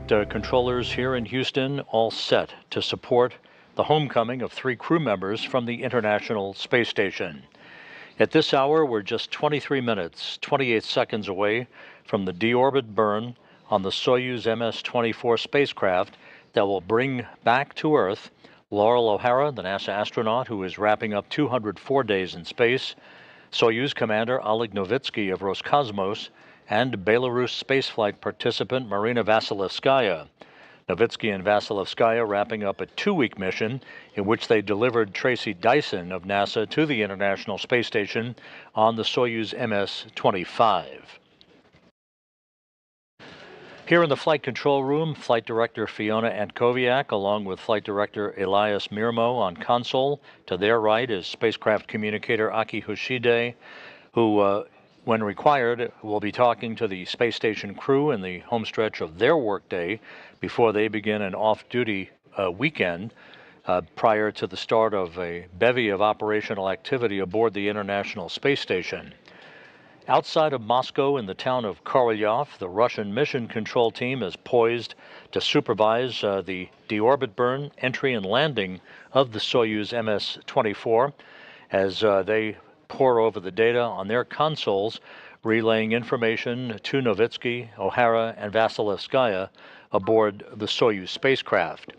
controllers here in Houston all set to support the homecoming of 3 crew members from the International Space Station. At this hour, we're just 23 minutes, 28 seconds away from the deorbit burn on the Soyuz MS-24 spacecraft that will bring back to Earth Laurel O'Hara, the NASA astronaut who is wrapping up 204 days in space, Soyuz commander Oleg Novitsky of Roscosmos, and Belarus spaceflight participant Marina Vasilevskaya. Novitsky and Vasilevskaya wrapping up a 2-week mission in which they delivered Tracy Dyson of NASA to the International Space Station on the Soyuz MS-25. Here in the flight control room, Flight Director Fiona Antkowiak, along with Flight Director Elias Mirmo on console. To their right is spacecraft communicator Aki Hoshide, who, when required, will be talking to the space station crew in the homestretch of their workday before they begin an off-duty weekend prior to the start of a bevy of operational activity aboard the International Space Station. Outside of Moscow in the town of Korolyov, the Russian mission control team is poised to supervise the deorbit burn, entry, and landing of the Soyuz MS-24 as they pore over the data on their consoles, relaying information to Novitsky, O'Hara, and Vasilevskaya aboard the Soyuz spacecraft.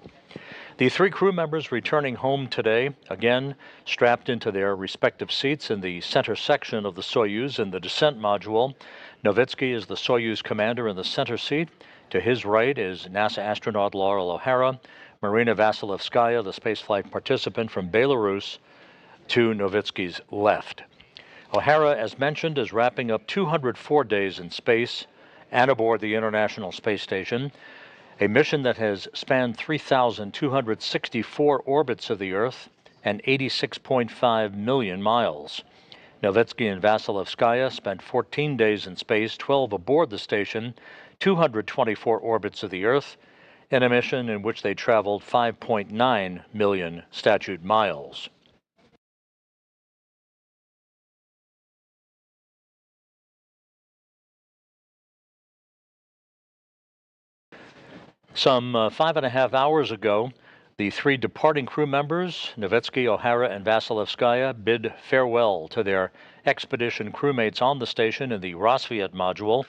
The 3 crew members returning home today, again strapped into their respective seats in the center section of the Soyuz in the descent module. Novitsky is the Soyuz commander in the center seat. To his right is NASA astronaut Laurel O'Hara, Marina Vasilevskaya, the spaceflight participant from Belarus, to Novitsky's left. O'Hara, as mentioned, is wrapping up 204 days in space and aboard the International Space Station, a mission that has spanned 3,264 orbits of the Earth and 86.5 million miles. Novitsky and Vasilevskaya spent 14 days in space, 12 aboard the station, 224 orbits of the Earth, in a mission in which they traveled 5.9 million statute miles. Some 5.5 hours ago, the 3 departing crew members, Novitsky, O'Hara, and Vasilevskaya, bid farewell to their expedition crewmates on the station in the Rassvet module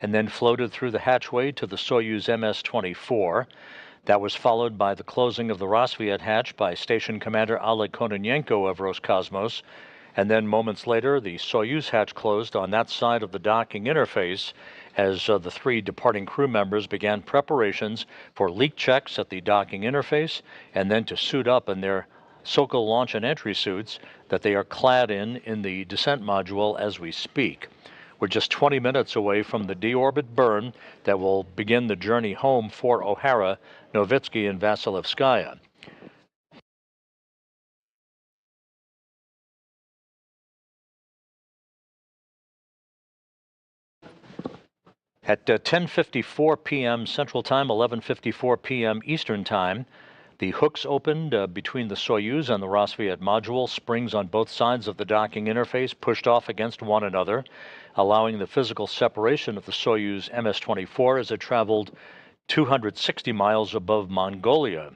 and then floated through the hatchway to the Soyuz MS-24. That was followed by the closing of the Rassvet hatch by Station Commander Oleg Kononenko of Roscosmos, and then moments later the Soyuz hatch closed on that side of the docking interface as the 3 departing crew members began preparations for leak checks at the docking interface and then to suit up in their Sokol launch and entry suits that they are clad in the descent module as we speak. We're just 20 minutes away from the deorbit burn that will begin the journey home for O'Hara, Novitsky, and Vasilevskaya. At 10:54 p.m. Central Time, 11:54 p.m. Eastern Time, the hooks opened between the Soyuz and the Rassvet module, springs on both sides of the docking interface pushed off against one another, allowing the physical separation of the Soyuz MS-24 as it traveled 260 miles above Mongolia.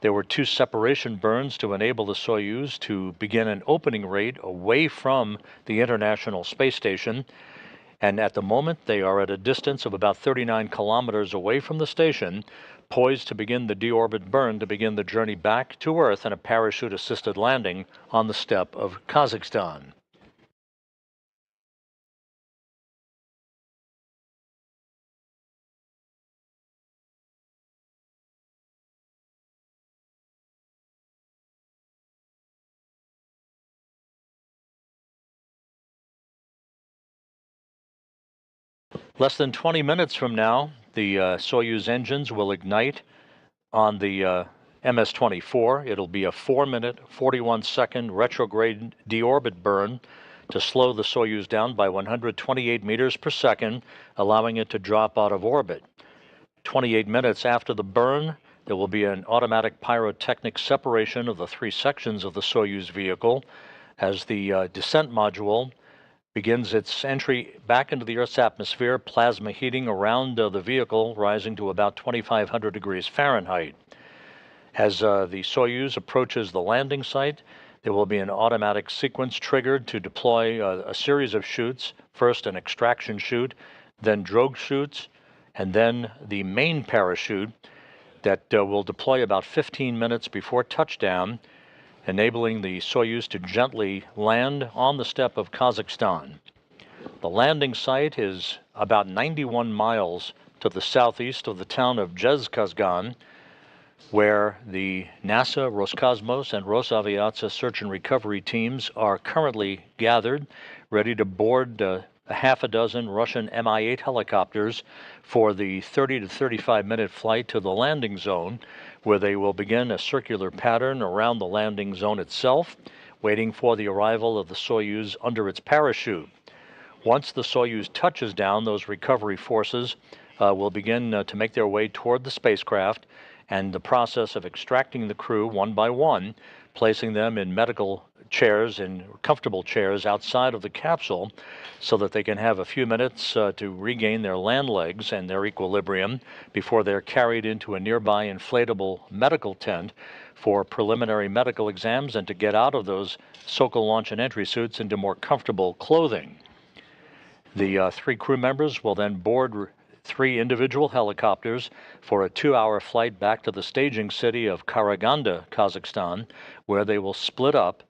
There were 2 separation burns to enable the Soyuz to begin an opening rate away from the International Space Station, and at the moment they are at a distance of about 39 kilometers away from the station, poised to begin the deorbit burn to begin the journey back to Earth and a parachute-assisted landing on the steppe of Kazakhstan. Less than 20 minutes from now, the Soyuz engines will ignite on the MS-24. It'll be a 4-minute, 41-second retrograde deorbit burn to slow the Soyuz down by 128 meters per second, allowing it to drop out of orbit. 28 minutes after the burn, there will be an automatic pyrotechnic separation of the 3 sections of the Soyuz vehicle as the descent module begins its entry back into the Earth's atmosphere, plasma heating around the vehicle rising to about 2,500 degrees Fahrenheit. As the Soyuz approaches the landing site, there will be an automatic sequence triggered to deploy a series of chutes, first an extraction chute, then drogue chutes, and then the main parachute that will deploy about 15 minutes before touchdown, enabling the Soyuz to gently land on the steppe of Kazakhstan. The landing site is about 91 miles to the southeast of the town of Zhezkazgan, where the NASA, Roscosmos, and Rosaviatsa search and recovery teams are currently gathered, ready to board a half a dozen Russian Mi-8 helicopters for the 30 to 35-minute flight to the landing zone, where they will begin a circular pattern around the landing zone itself, waiting for the arrival of the Soyuz under its parachute. Once the Soyuz touches down, those recovery forces will begin to make their way toward the spacecraft, and the process of extracting the crew one by one, placing them in medical chairs, in comfortable chairs outside of the capsule, so that they can have a few minutes to regain their land legs and their equilibrium before they're carried into a nearby inflatable medical tent for preliminary medical exams and to get out of those Sokol launch and entry suits into more comfortable clothing. The three crew members will then board three individual helicopters for a 2-hour flight back to the staging city of Karaganda, Kazakhstan, where they will split up,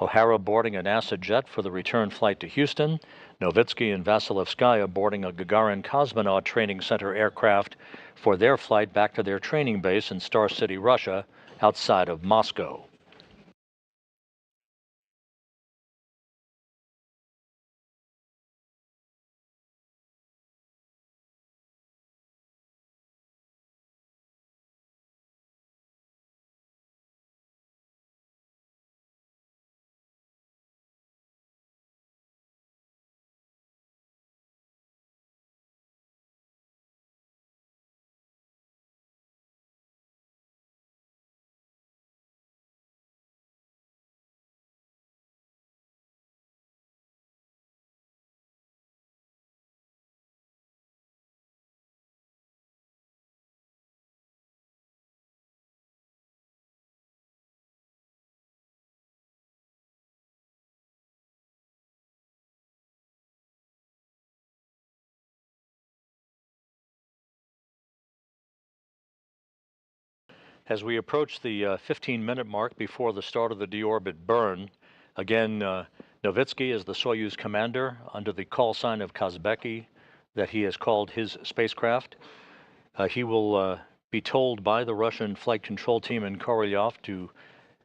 O'Hara boarding a NASA jet for the return flight to Houston, Novitsky and Vasilevskaya boarding a Gagarin Cosmonaut Training Center aircraft for their flight back to their training base in Star City, Russia, outside of Moscow. As we approach the 15-minute mark before the start of the deorbit burn, again, Novitsky is the Soyuz commander under the call sign of Kazbeki that he has called his spacecraft. He will be told by the Russian flight control team in Korolyov to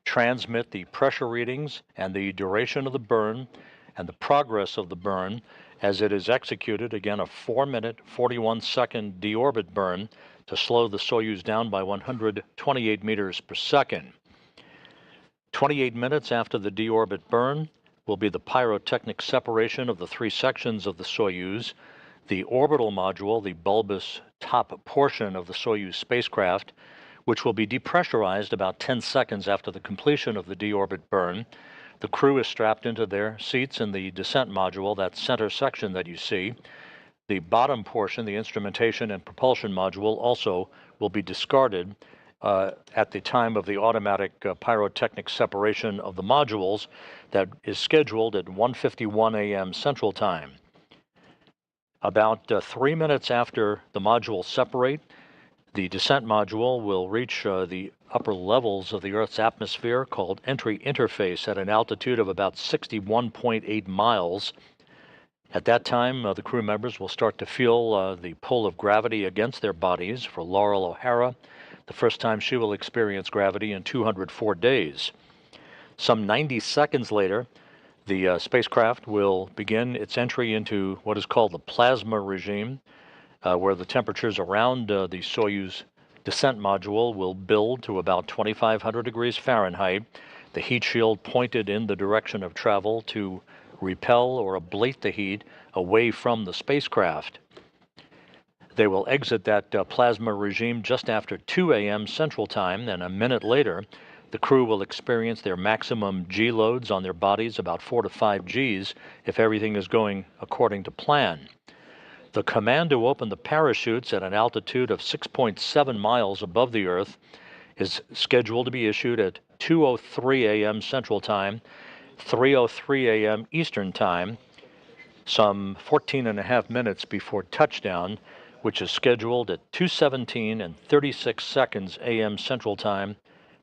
transmit the pressure readings and the duration of the burn and the progress of the burn as it is executed, again, a 4-minute, 41-second deorbit burn to slow the Soyuz down by 128 meters per second. 28 minutes after the deorbit burn will be the pyrotechnic separation of the three sections of the Soyuz, the orbital module, the bulbous top portion of the Soyuz spacecraft, which will be depressurized about 10 seconds after the completion of the deorbit burn. The crew is strapped into their seats in the descent module, that center section that you see. The bottom portion, the instrumentation and propulsion module, also will be discarded at the time of the automatic pyrotechnic separation of the modules that is scheduled at 1:51 a.m. Central Time. About 3 minutes after the modules separate, the descent module will reach the upper levels of the Earth's atmosphere, called entry interface, at an altitude of about 61.8 miles. At that time, the crew members will start to feel the pull of gravity against their bodies. For Laurel O'Hara, the first time she will experience gravity in 204 days. Some 90 seconds later, the spacecraft will begin its entry into what is called the plasma regime, where the temperatures around the Soyuz descent module will build to about 2,500 degrees Fahrenheit, the heat shield pointed in the direction of travel to repel or ablate the heat away from the spacecraft. They will exit that plasma regime just after 2 a.m. Central Time, and a minute later, The crew will experience their maximum G loads on their bodies, about 4 to 5 Gs, if everything is going according to plan. The command to open the parachutes at an altitude of 6.7 miles above the Earth is scheduled to be issued at 2:03 a.m. Central Time, 3:03 a.m. Eastern Time, some 14 and a half minutes before touchdown, which is scheduled at 2:17 and 36 seconds a.m. Central Time,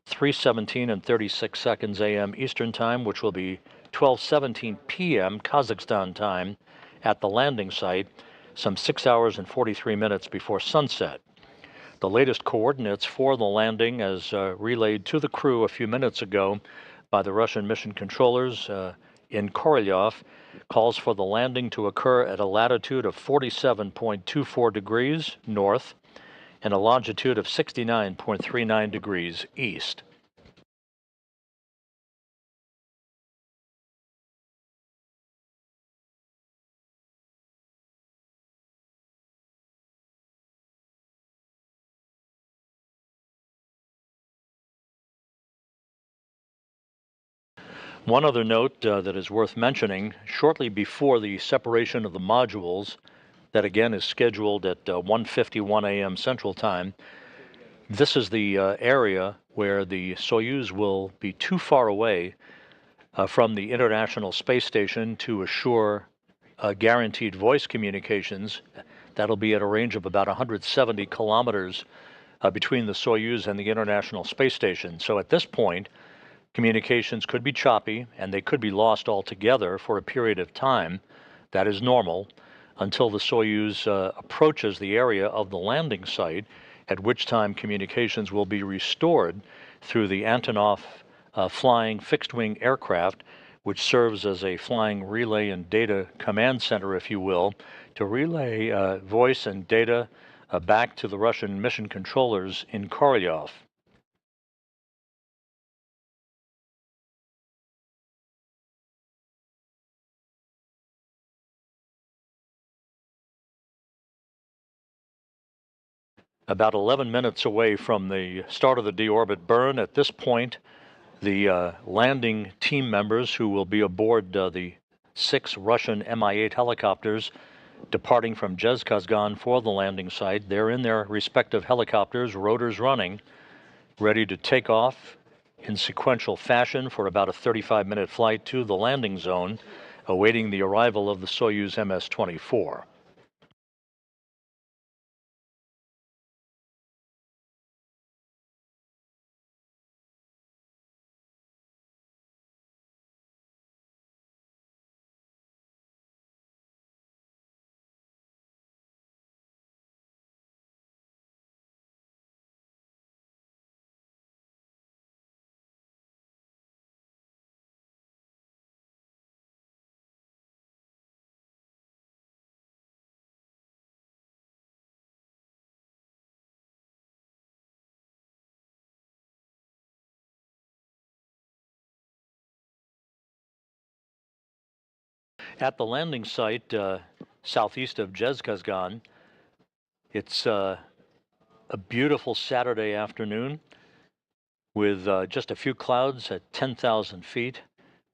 3:17 and 36 seconds a.m. Eastern Time, which will be 12:17 p.m. Kazakhstan time at the landing site, some 6 hours and 43 minutes before sunset. The latest coordinates for the landing, as relayed to the crew a few minutes ago by the Russian mission controllers in Korolyov, calls for the landing to occur at a latitude of 47.24 degrees north and a longitude of 69.39 degrees east. One other note that is worth mentioning, shortly before the separation of the modules, that again is scheduled at 1:51 a.m. Central Time, this is the area where the Soyuz will be too far away from the International Space Station to assure guaranteed voice communications. That'll be at a range of about 170 kilometers between the Soyuz and the International Space Station. So at this point, communications could be choppy and they could be lost altogether for a period of time. That is normal until the Soyuz approaches the area of the landing site, at which time communications will be restored through the Antonov flying fixed-wing aircraft, which serves as a flying relay and data command center, if you will, to relay voice and data back to the Russian mission controllers in Korolyov. About 11 minutes away from the start of the deorbit burn. At this point, the landing team members who will be aboard the 6 Russian Mi-8 helicopters departing from Kazakhstan for the landing site, they're in their respective helicopters, rotors running, ready to take off in sequential fashion for about a 35-minute flight to the landing zone, awaiting the arrival of the Soyuz MS-24. At the landing site southeast of Kazakhstan, it's a beautiful Saturday afternoon with just a few clouds at 10,000 feet,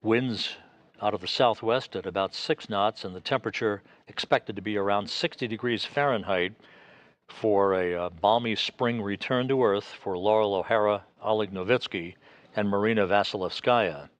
winds out of the southwest at about 6 knots, and the temperature expected to be around 60 degrees Fahrenheit for a balmy spring return to Earth for Laurel O'Hara, Oleg Novitsky, and Marina Vasilevskaya.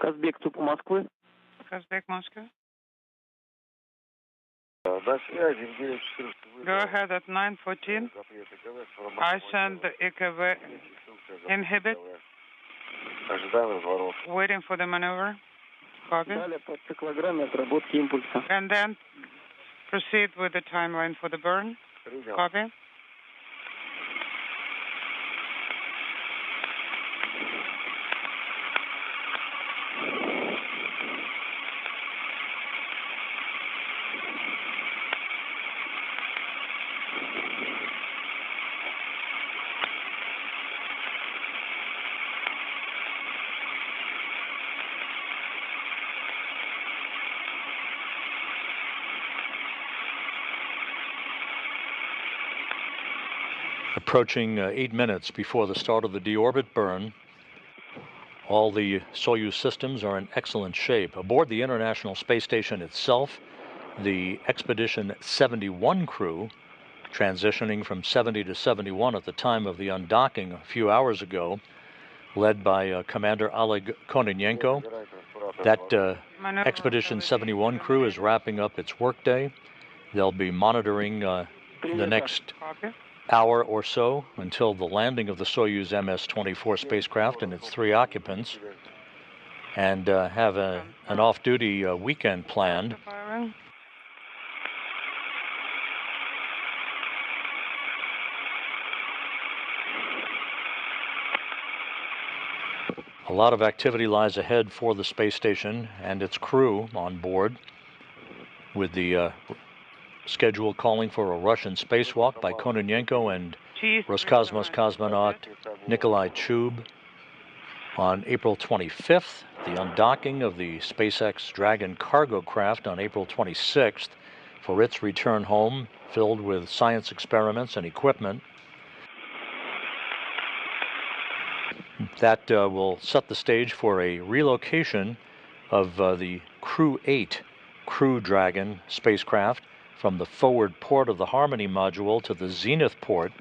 Казбек, ТУП Москвы. Казбек, Moscow. Go ahead at 9:14. I send the EKV inhibit. Waiting for the maneuver. Copy. And then Proceed with the timeline for the burn. Copy. Approaching 8 minutes before the start of the deorbit burn. All the Soyuz systems are in excellent shape. Aboard the International Space Station itself, the Expedition 71 crew, transitioning from 70 to 71 at the time of the undocking a few hours ago, led by Commander Oleg Kononenko. That Expedition 71 crew is wrapping up its workday. They'll be monitoring the next hour or so until the landing of the Soyuz MS-24 spacecraft and its 3 occupants, and have an off-duty weekend planned. A lot of activity lies ahead for the space station and its crew on board, with the schedule calling for a Russian spacewalk by Kononenko and Roscosmos cosmonaut Nikolai Chub. On April 25th, the undocking of the SpaceX Dragon cargo craft on April 26th for its return home, filled with science experiments and equipment. That will set the stage for a relocation of the Crew 8 Crew Dragon spacecraft from the forward port of the Harmony module to the Zenith port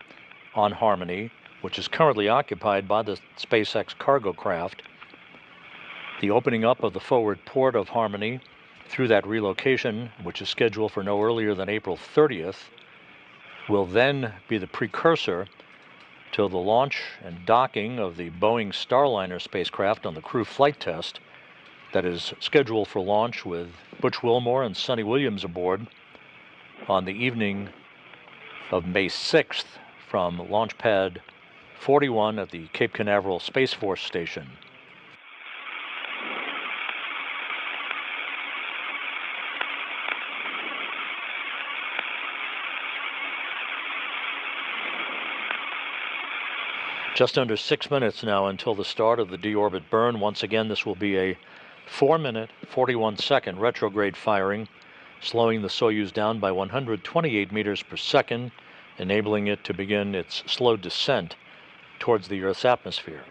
on Harmony, which is currently occupied by the SpaceX cargo craft. The opening up of the forward port of Harmony through that relocation, which is scheduled for no earlier than April 30th, will then be the precursor to the launch and docking of the Boeing Starliner spacecraft on the crew flight test that is scheduled for launch with Butch Wilmore and Sonny Williams aboard on the evening of May 6th from Launch Pad 41 at the Cape Canaveral Space Force Station. Just under 6 minutes now until the start of the deorbit burn. Once again, this will be a 4-minute, 41-second retrograde firing, slowing the Soyuz down by 128 meters per second, enabling it to begin its slow descent towards the Earth's atmosphere.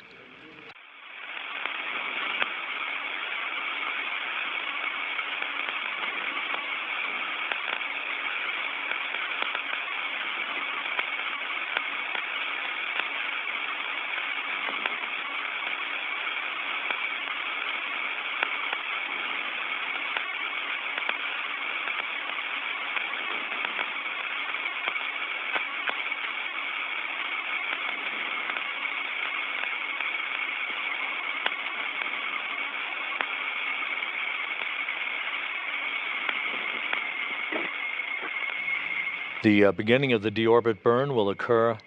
The beginning of the deorbit burn will occur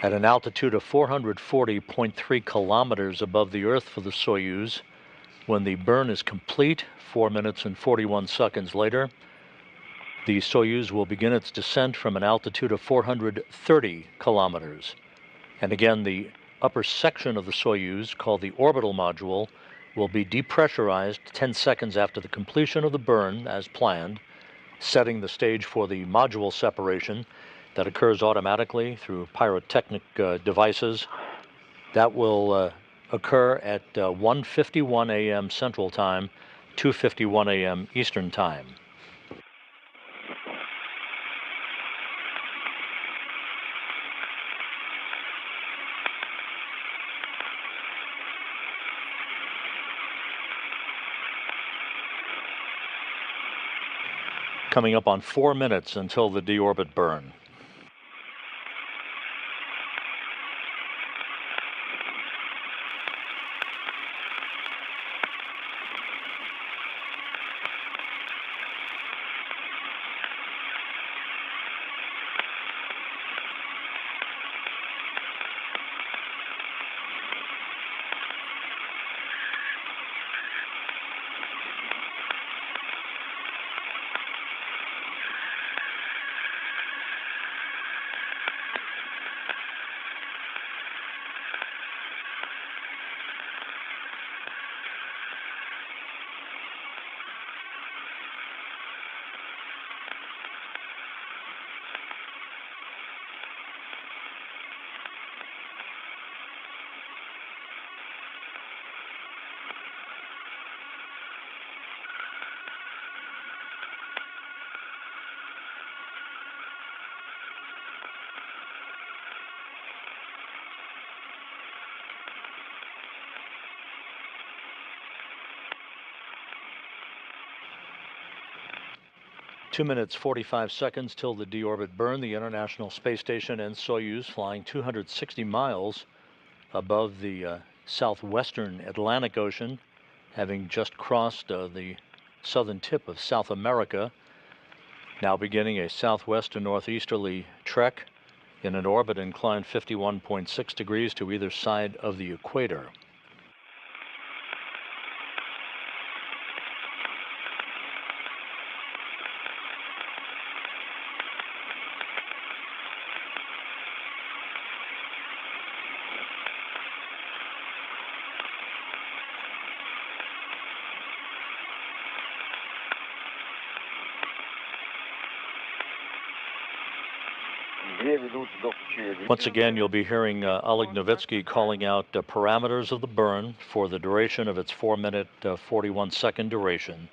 at an altitude of 440.3 kilometers above the Earth for the Soyuz. When the burn is complete, 4 minutes and 41 seconds later, the Soyuz will begin its descent from an altitude of 430 kilometers. And again, the upper section of the Soyuz, called the orbital module, will be depressurized 10 seconds after the completion of the burn as planned, setting the stage for the module separation that occurs automatically through pyrotechnic devices. That will occur at 1:51 a.m. Central Time, 2:51 a.m. Eastern Time. Coming up on 4 minutes until the deorbit burn. 2 minutes 45 seconds till the deorbit burn. The International Space Station and Soyuz flying 260 miles above the southwestern Atlantic Ocean, having just crossed the southern tip of South America, now beginning a southwest to northeasterly trek in an orbit inclined 51.6 degrees to either side of the equator. Once again, you'll be hearing Oleg Novitsky calling out parameters of the burn for the duration of its 4-minute 41-second duration.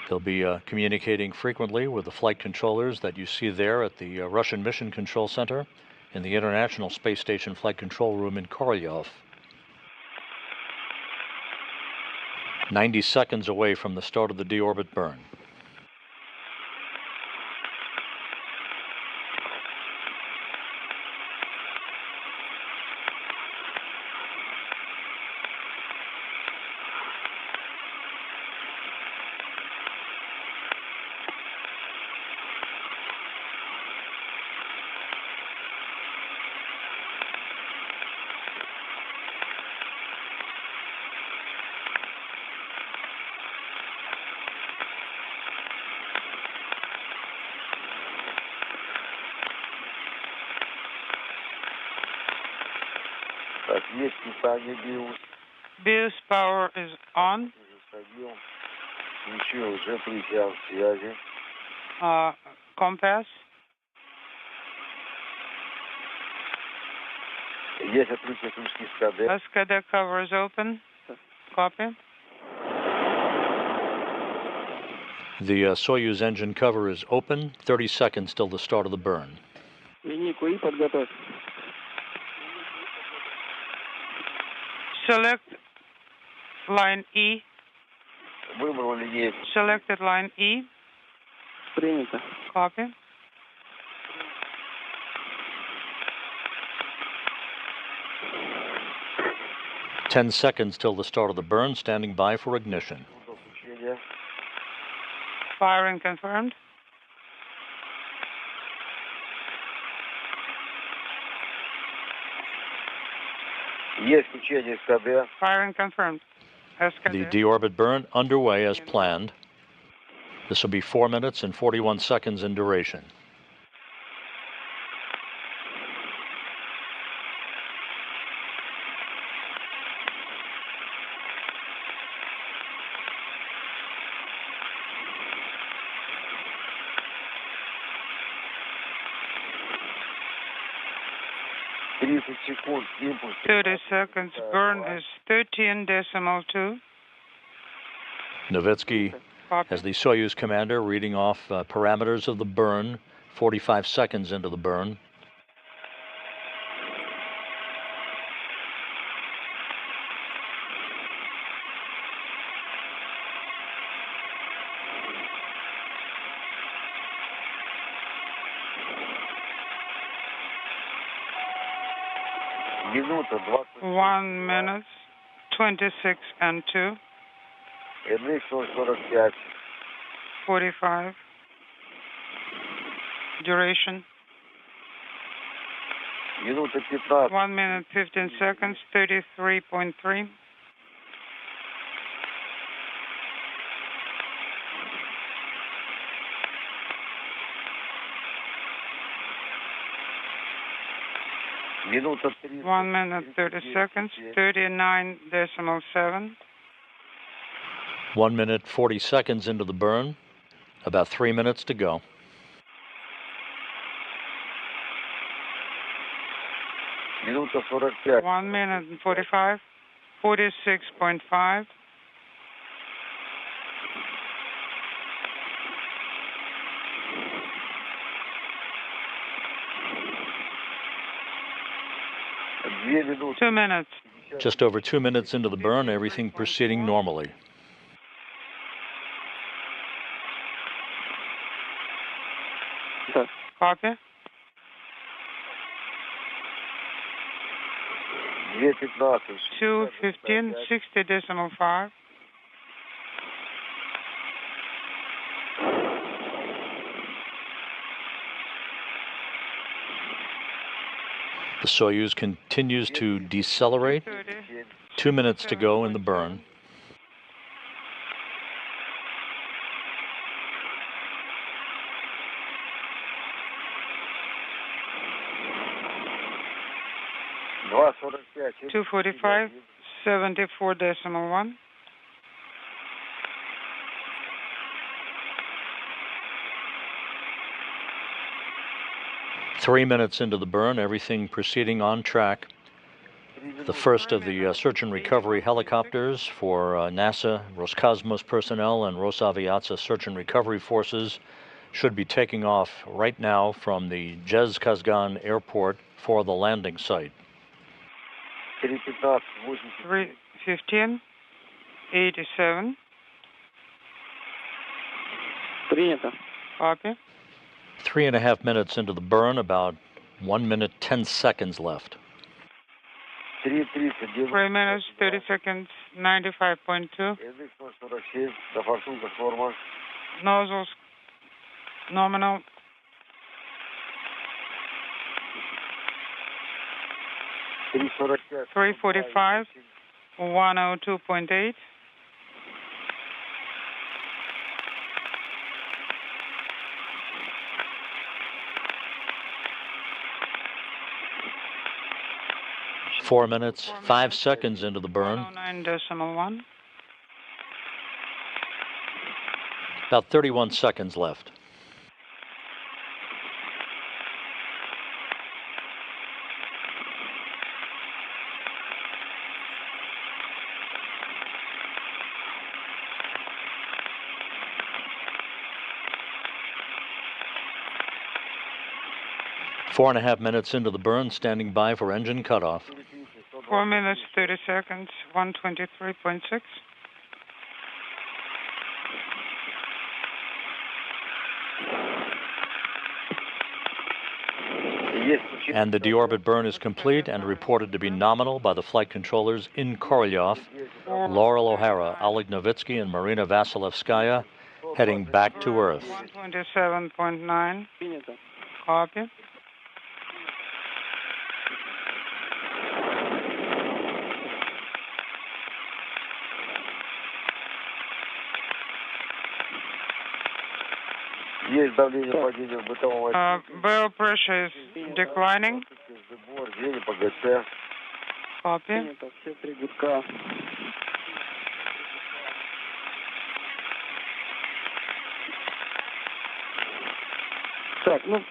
He'll be communicating frequently with the flight controllers that you see there at the Russian Mission Control Center in the International Space Station Flight Control Room in Korolyov. 90 seconds away from the start of the deorbit burn. BIOS power is on. Compass. SKD cover is open. Copy. The Soyuz engine cover is open. 30 seconds till the start of the burn. Линейку И подготовь. Select line E. Selected line E. Принято. Copy. Ten seconds till the start of the burn. Standing by for ignition. Firing confirmed. Firing confirmed. The deorbit burn underway as planned. This will be 4 minutes and 41 seconds in duration. Секунд. 30 seconds. Burn is 13.2. Novitsky, as the Soyuz commander, reading off parameters of the burn, 45 seconds into the burn. Минута 20. 1 minute, 26 and 2. MX 45. 45. Duration. Минута 15. 1 minute, 15 seconds, 33.3. Минута 1 minute, 30 seconds, 39.7. 1 minute, 40 seconds into the burn. About 3 minutes to go. Минута 45. 1 minute and 45. 46.5. Две минуты. 2 minutes. Just over 2 minutes into the burn, everything proceeding normally. Принято. Copy. 2:15. 2:15, 60.5. The Soyuz continues to decelerate. 30. 2 minutes to go in the burn. Два 45. 2:45, 74.1. Three minutes into the burn, everything proceeding on track. The first of the search and recovery helicopters for NASA, Roscosmos personnel, and Rosaviatsa search and recovery forces should be taking off right now from the Kazakhstan airport for the landing site. 3:15. 3:15, 87. Принято. Copy. 3.5 minutes into the burn, about 1 minute 10 seconds left. 3:30. 3 minutes, 30 seconds, 95.2. Язык 046. До форсунка форма. Nozzles nominal. 3:45. 3:45, 102.8. Four minutes, 5 seconds into the burn, 109.1. about 31 seconds left. Four and a half minutes into the burn, standing by for engine cutoff. 4 minutes, 30 seconds, 123.6. And the deorbit burn is complete and reported to be nominal by the flight controllers in Korolyov. Laurel O'Hara, Oleg Novitsky, and Marina Vasilevskaya heading back to Earth. 127.9. Принято. Copy. Есть давление падения бытового. Barrel pressure is declining. Сбор, двери по ГЦ. Copy. Принято. Все три гудка. Так, ну,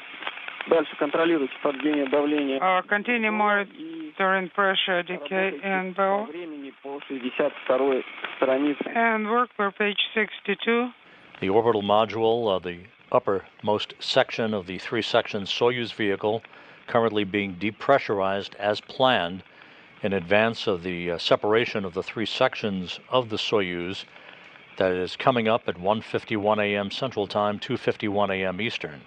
дальше контролируйте падение давления. Continue monitoring pressure decay and По barrel. времени по 62-й странице. And work per page 62. The orbital module, the uppermost section of the three-section Soyuz vehicle, currently being depressurized as planned in advance of the separation of the three sections of the Soyuz that is coming up at 1:51 a.m. Central Time, 2:51 a.m. Eastern.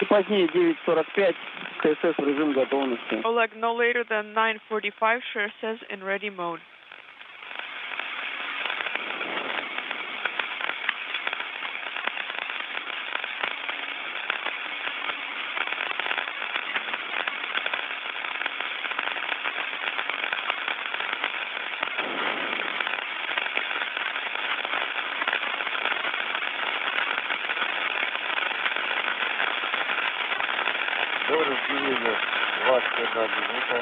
И позднее 9:45 КСС в режим готовности. Oleg, no later than 9:45, Sher says in ready mode. До разделения 21 минута.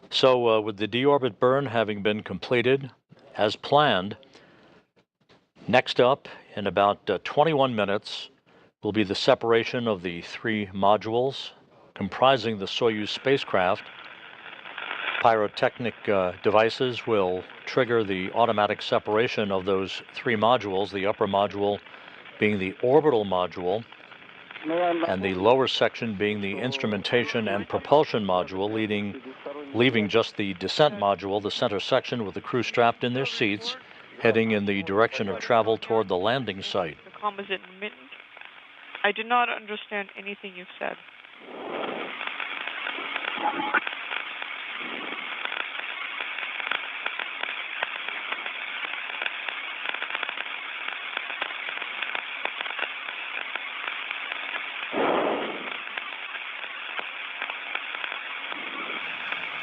So with the deorbit burn having been completed as planned, next up in about 21 minutes will be the separation of the three modules comprising the Soyuz spacecraft. Pyrotechnic devices will trigger the automatic separation of those three modules, the upper module being the orbital module, and the lower section being the instrumentation and propulsion module, leaving just the descent module, the center section, with the crew strapped in their seats, heading in the direction of travel toward the landing site. The comm is intermittent. I did not understand anything you've said.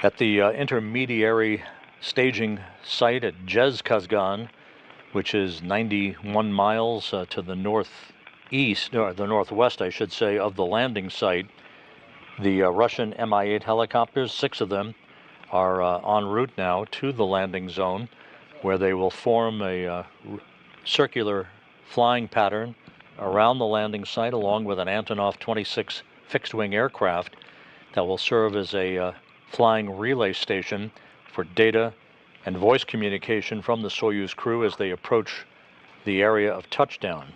At the intermediary staging site at Kazakhstan, which is 91 miles to the northeast, or the northwest, I should say, of the landing site, the Russian Mi-8 helicopters, 6 of them, are en route now to the landing zone, where they will form a circular flying pattern around the landing site, along with an Antonov 26 fixed-wing aircraft that will serve as a flying relay station for data and voice communication from the Soyuz crew as they approach the area of touchdown.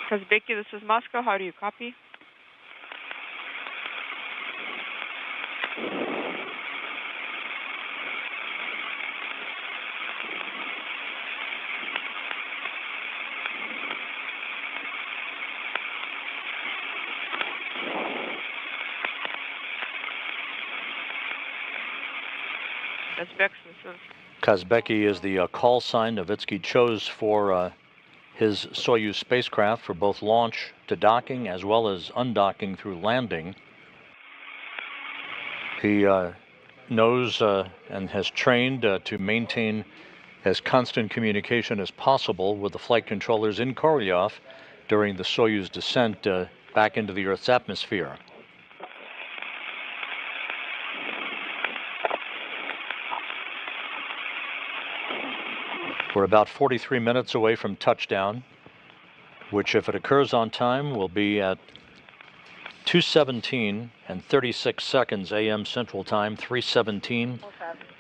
Kazbeki, this is Moscow. How do you copy? Kazbeki is the call sign Nowitzki chose for his Soyuz spacecraft for both launch to docking as well as undocking through landing. He knows and has trained to maintain as constant communication as possible with the flight controllers in Korolyov during the Soyuz descent back into the Earth's atmosphere. We're about 43 minutes away from touchdown, which, if it occurs on time, will be at 2:17 and 36 seconds a.m. Central Time, 3:17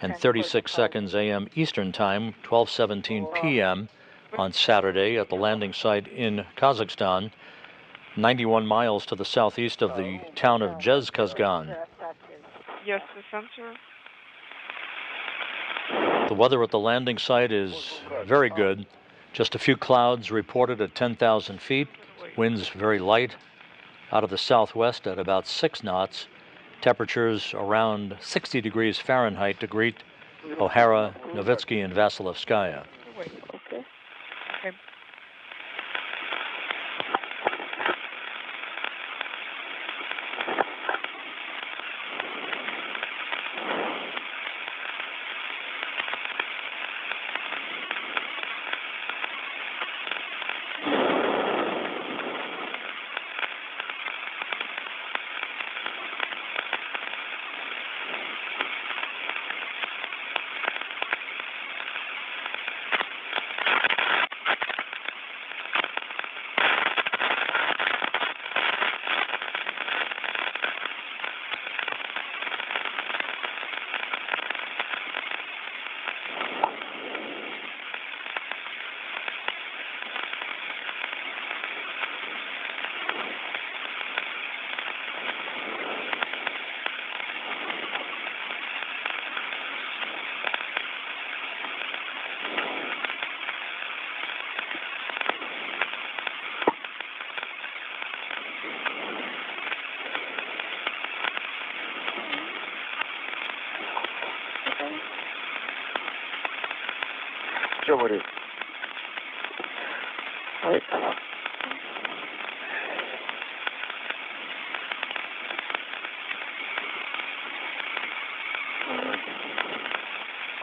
and 36 seconds a.m. Eastern Time, 12:17 p.m. on Saturday at the landing site in Kazakhstan, 91 miles to the southeast of the town of Kazakhstan. Yes, the sensor. The weather at the landing site is very good. Just a few clouds reported at 10,000 feet. Winds very light out of the southwest at about 6 knots. Temperatures around 60 degrees Fahrenheit to greet O'Hara, Nowitzki, and Vasilevskaya. Okay.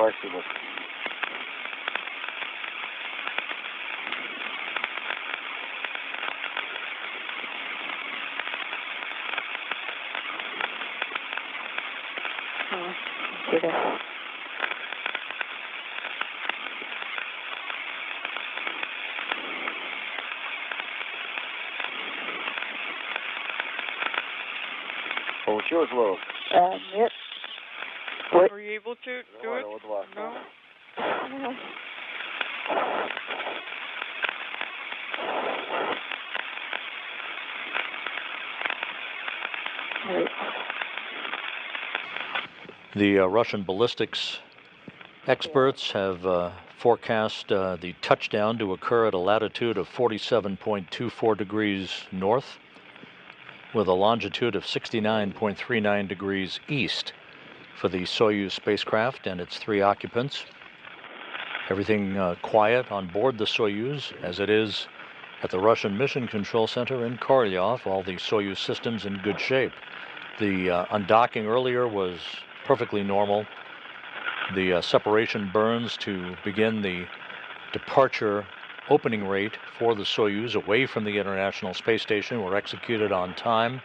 Спасибо. Получилось, Лору? Нет. Were you able to do it? Вот два. No? The Russian ballistics experts have forecast the touchdown to occur at a latitude of 47.24 degrees north with a longitude of 69.39 degrees east for the Soyuz spacecraft and its 3 occupants. Everything quiet on board the Soyuz, as it is at the Russian Mission Control Center in Korolyov. All the Soyuz systems in good shape. The undocking earlier was perfectly normal. The separation burns to begin the departure opening rate for the Soyuz away from the International Space Station were executed on time,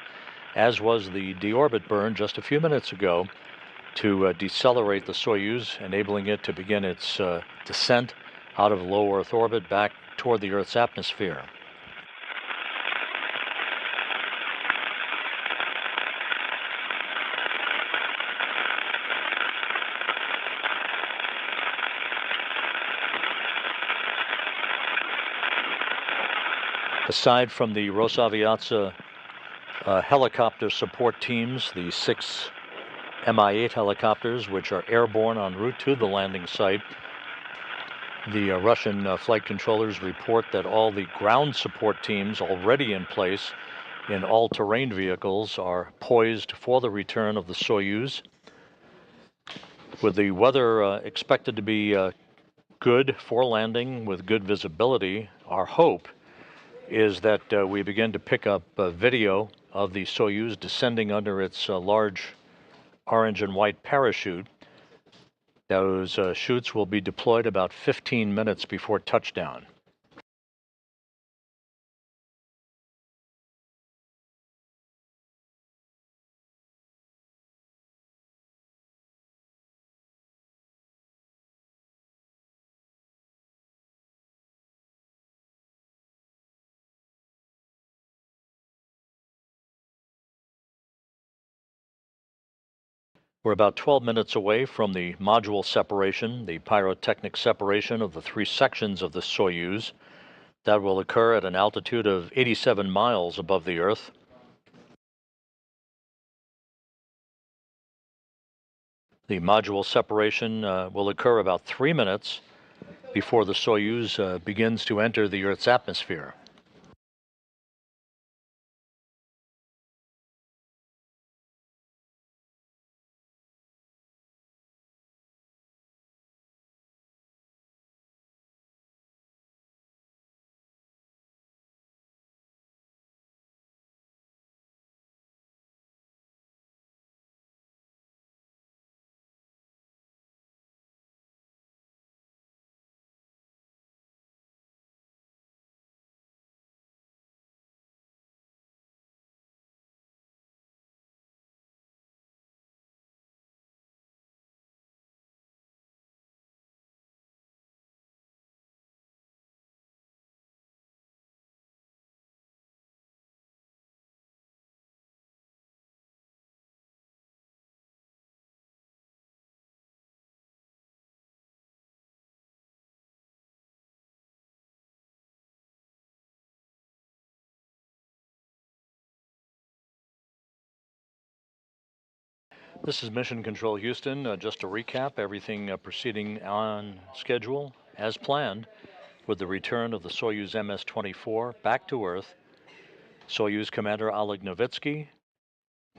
as was the deorbit burn just a few minutes ago to decelerate the Soyuz, enabling it to begin its descent out of low Earth orbit back toward the Earth's atmosphere. Aside from the Rosaviatsa helicopter support teams, the 6 Mi-8 helicopters, which are airborne en route to the landing site, the Russian flight controllers report that all the ground support teams already in place in all-terrain vehicles are poised for the return of the Soyuz. With the weather expected to be good for landing with good visibility, our hope is that we begin to pick up video of the Soyuz descending under its large orange and white parachute. Those chutes will be deployed about 15 minutes before touchdown. We're about 12 minutes away from the module separation, the pyrotechnic separation of the 3 sections of the Soyuz. That will occur at an altitude of 87 miles above the Earth. The module separation will occur about 3 minutes before the Soyuz begins to enter the Earth's atmosphere. This is Mission Control Houston. Just to recap, everything proceeding on schedule as planned with the return of the Soyuz MS-24 back to Earth. Soyuz Commander Oleg Novitsky,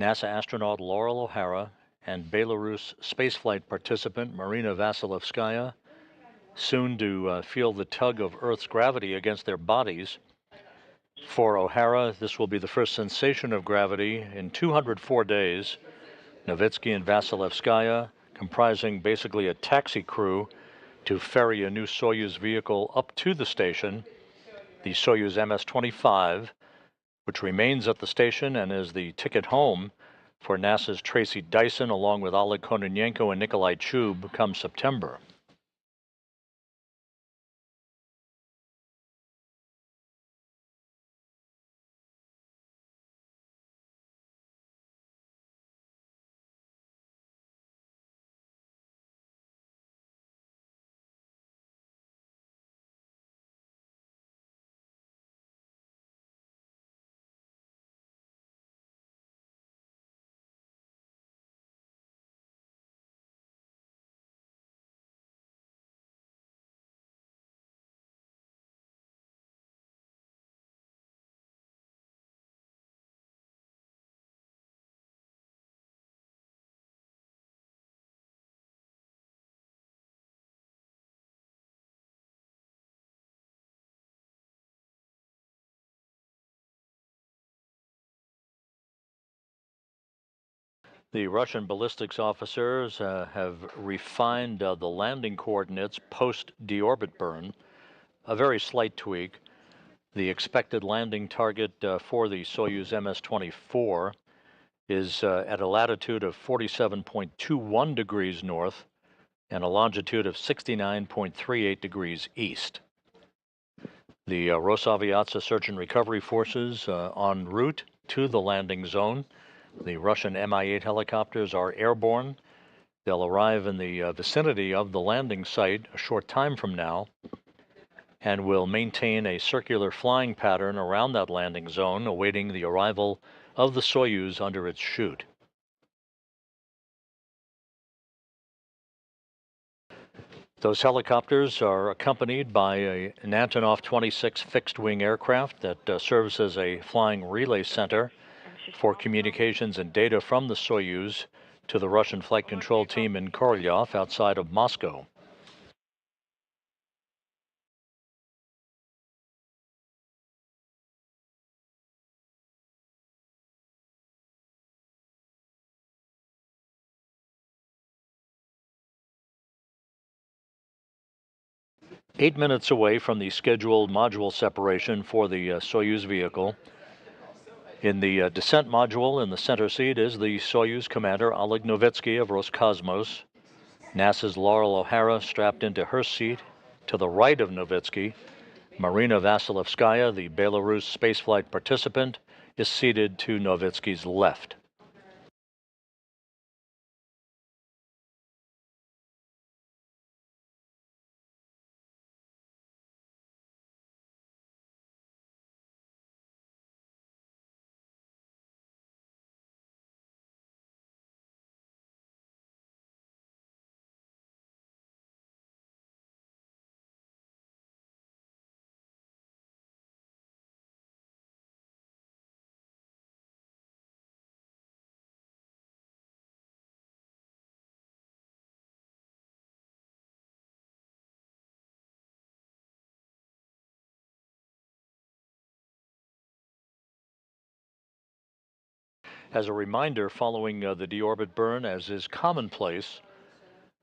NASA astronaut Laurel O'Hara, and Belarus spaceflight participant Marina Vasilevskaya, soon to feel the tug of Earth's gravity against their bodies. For O'Hara, this will be the first sensation of gravity in 204 days. Novitsky and Vasilevskaya comprising basically a taxi crew to ferry a new Soyuz vehicle up to the station, the Soyuz MS-25, which remains at the station and is the ticket home for NASA's Tracy Dyson, along with Oleg Kononenko and Nikolai Chub, come September. The Russian ballistics officers have refined the landing coordinates post-deorbit burn, a very slight tweak. The expected landing target for the Soyuz MS-24 is at a latitude of 47.21 degrees north and a longitude of 69.38 degrees east. The Rosaviatsa Search and Recovery Forces en route to the landing zone. The Russian Mi-8 helicopters are airborne. They'll arrive in the vicinity of the landing site a short time from now and will maintain a circular flying pattern around that landing zone, awaiting the arrival of the Soyuz under its chute. Those helicopters are accompanied by an Antonov 26 fixed-wing aircraft that serves as a flying relay center for communications and data from the Soyuz to the Russian flight control team in Korolyov outside of Moscow. Eight minutes away from the scheduled module separation for the Soyuz vehicle. In the descent module in the center seat is the Soyuz commander Oleg Novitsky of Roscosmos. NASA's Laurel O'Hara strapped into her seat. To the right of Novitsky, Marina Vasilevskaya, the Belarus spaceflight participant, is seated to Novitsky's left. As a reminder, following the deorbit burn, as is commonplace,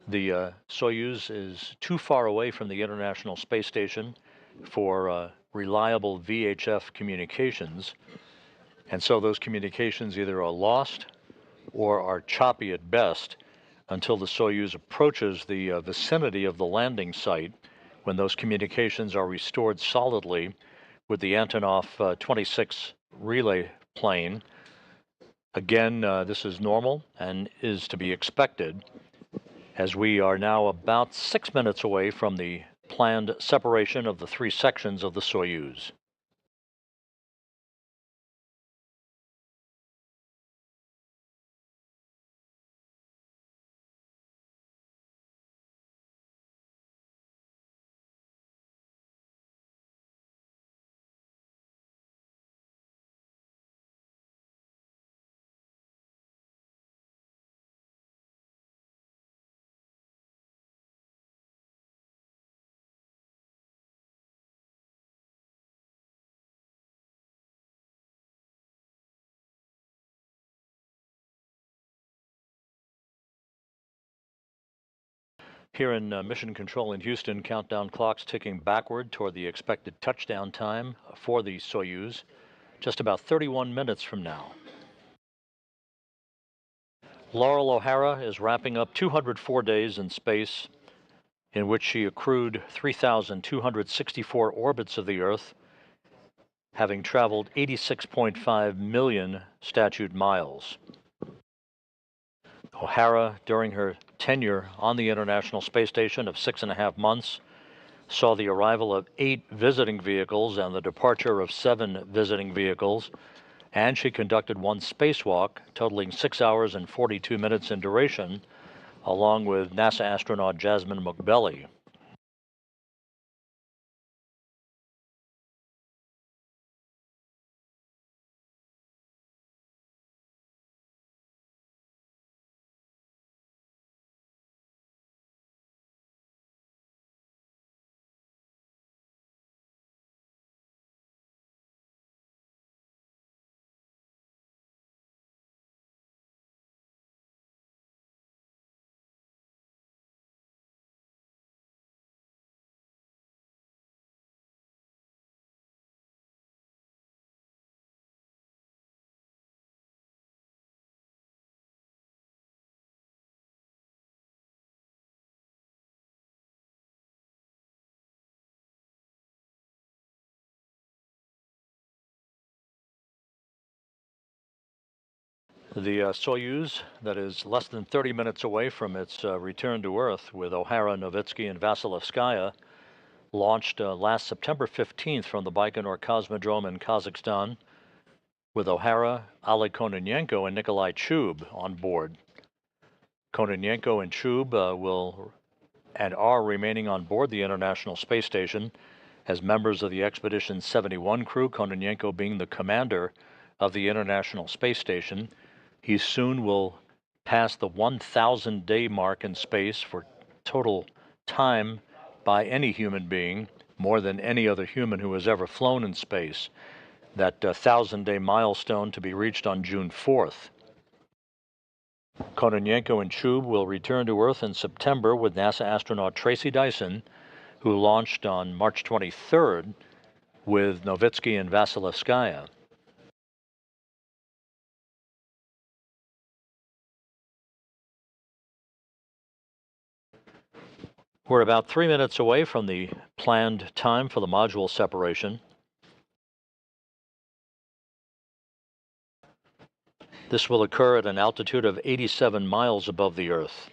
the Soyuz is too far away from the International Space Station for reliable VHF communications, and so those communications either are lost or are choppy at best until the Soyuz approaches the vicinity of the landing site, when those communications are restored solidly with the Antonov 26 relay plane. Again, this is normal and is to be expected, as we are now about 6 minutes away from the planned separation of the three sections of the Soyuz. Here in Mission Control in Houston, countdown clocks ticking backward toward the expected touchdown time for the Soyuz, just about 31 minutes from now. Laurel O'Hara is wrapping up 204 days in space, in which she accrued 3,264 orbits of the Earth, having traveled 86.5 million statute miles. O'Hara, during her tenure on the International Space Station of 6.5 months, saw the arrival of 8 visiting vehicles and the departure of 7 visiting vehicles, and she conducted 1 spacewalk totaling 6 hours and 42 minutes in duration, along with NASA astronaut Jasmine McBelly. The Soyuz, that is less than 30 minutes away from its return to Earth with O'Hara, Novitsky, and Vasilevskaya, launched last September 15th from the Baikonur Cosmodrome in Kazakhstan, with O'Hara, Ali Kononenko, and Nikolai Chub on board. Kononenko and Chub will and are remaining on board the International Space Station as members of the Expedition 71 crew, Kononenko being the commander of the International Space Station. He soon will pass the 1,000-day mark in space for total time by any human being, more than any other human who has ever flown in space. That 1,000-day milestone to be reached on June 4th. Kononenko and Chub will return to Earth in September with NASA astronaut Tracy Dyson, who launched on March 23rd with Novitsky and Vasilevskaya. We're about 3 minutes away from the planned time for the module separation. This will occur at an altitude of 87 miles above the Earth.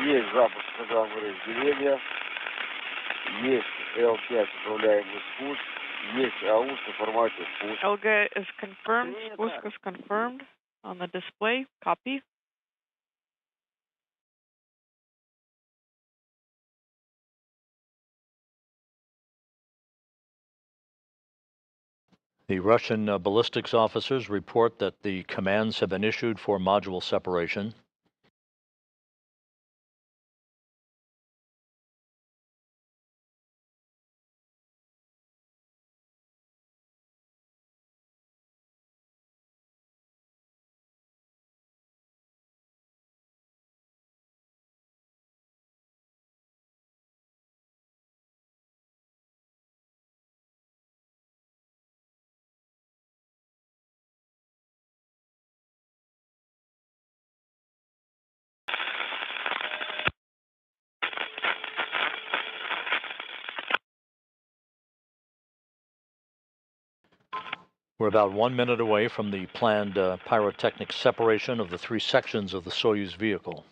Есть запуск программы разделения, есть L5 управляемый спуск, есть АУС на формате спуск. Elga is confirmed. Spoosk is confirmed on the display. Copy. The Russian ballistics officers report that the commands have been issued for module separation. We're about 1 minute away from the planned pyrotechnic separation of the 3 sections of the Soyuz vehicle.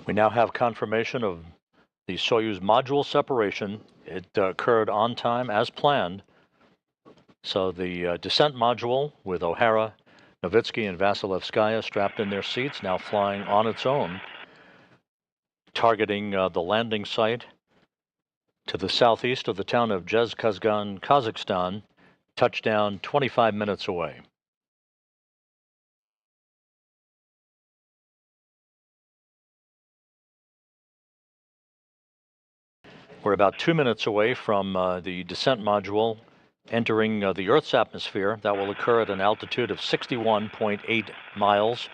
We now have confirmation of the Soyuz module separation. It occurred on time as planned. So the descent module with O'Hara, Novitsky, and Vasilevskaya strapped in their seats, now flying on its own, targeting the landing site to the southeast of the town of Zhezkazgan, Kazakhstan, touchdown 25 minutes away. We're about 2 minutes away from the descent module entering the Earth's atmosphere. That will occur at an altitude of 61.8 miles.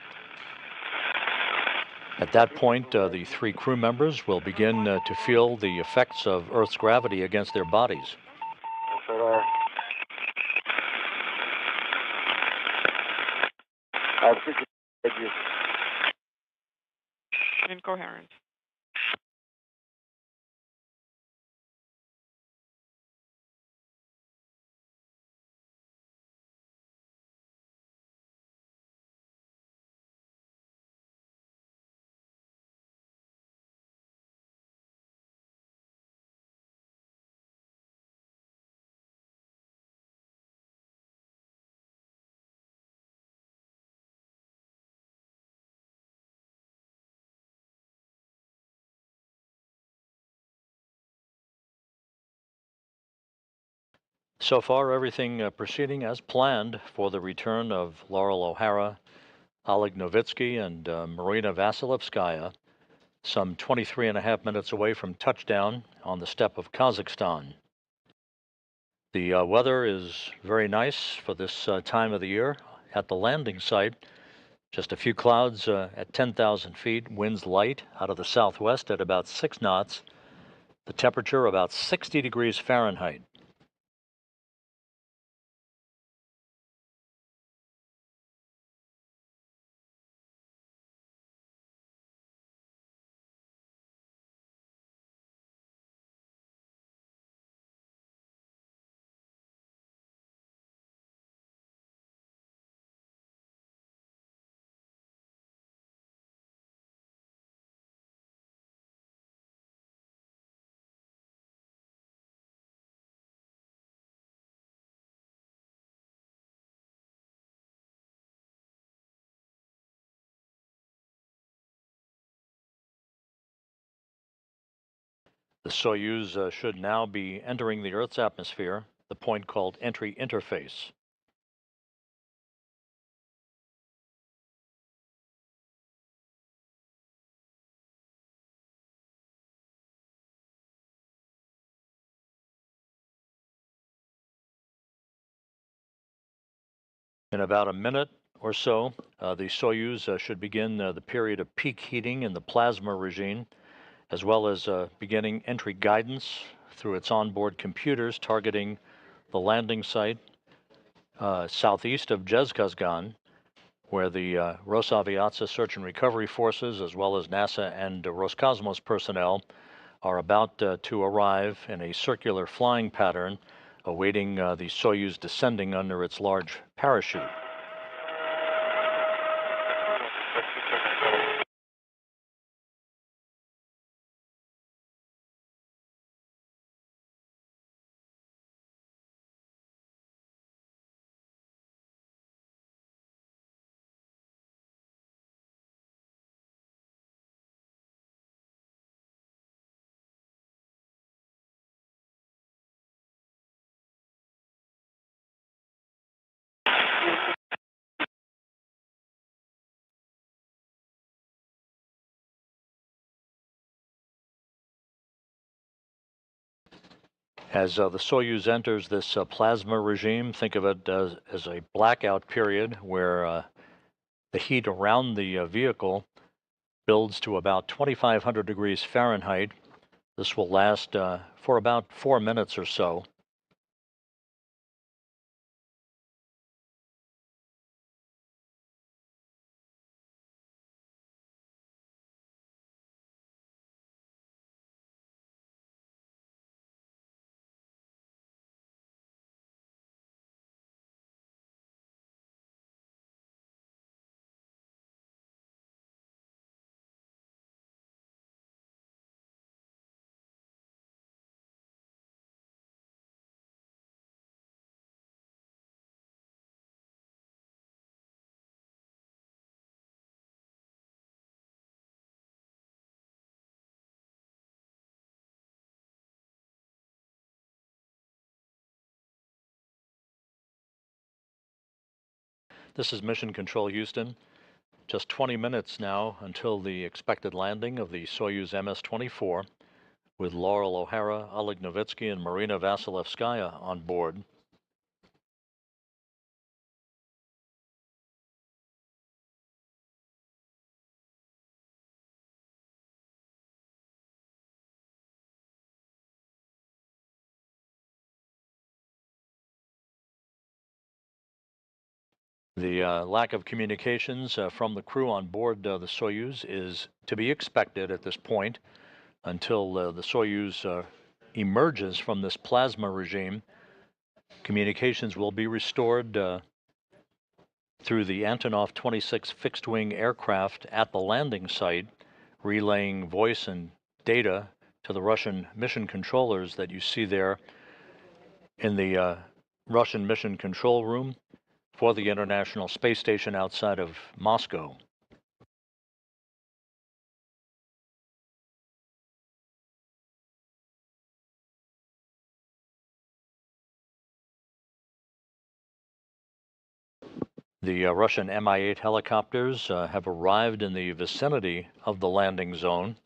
At that point, the 3 crew members will begin to feel the effects of Earth's gravity against their bodies. Incoherent. So far, everything proceeding as planned for the return of Laurel O'Hara, Oleg Novitsky, and Marina Vasilevskaya, some 23.5 minutes away from touchdown on the steppe of Kazakhstan. The weather is very nice for this time of the year at the landing site. Just a few clouds at 10,000 feet, winds light out of the southwest at about 6 knots. The temperature about 60 degrees Fahrenheit. The Soyuz should now be entering the Earth's atmosphere, the point called entry interface. In about a minute or so, the Soyuz should begin the period of peak heating in the plasma regime, as well as beginning entry guidance through its onboard computers targeting the landing site southeast of Zhezkazgan, where the Rosaviatsa Search and Recovery Forces, as well as NASA and Roscosmos personnel, are about to arrive in a circular flying pattern, awaiting the Soyuz descending under its large parachute. As the Soyuz enters this plasma regime, think of it as a blackout period where the heat around the vehicle builds to about 2,500 degrees Fahrenheit. This will last for about 4 minutes or so. This is Mission Control Houston. Just 20 minutes now until the expected landing of the Soyuz MS-24 with Laurel O'Hara, Oleg Novitsky, and Marina Vasilevskaya on board. The lack of communications from the crew on board the Soyuz is to be expected at this point until the Soyuz emerges from this plasma regime. Communications will be restored through the Antonov 26 fixed-wing aircraft at the landing site, relaying voice and data to the Russian mission controllers that you see there in the Russian mission control room for the International Space Station outside of Moscow. The Russian Mi-8 helicopters have arrived in the vicinity of the landing zone.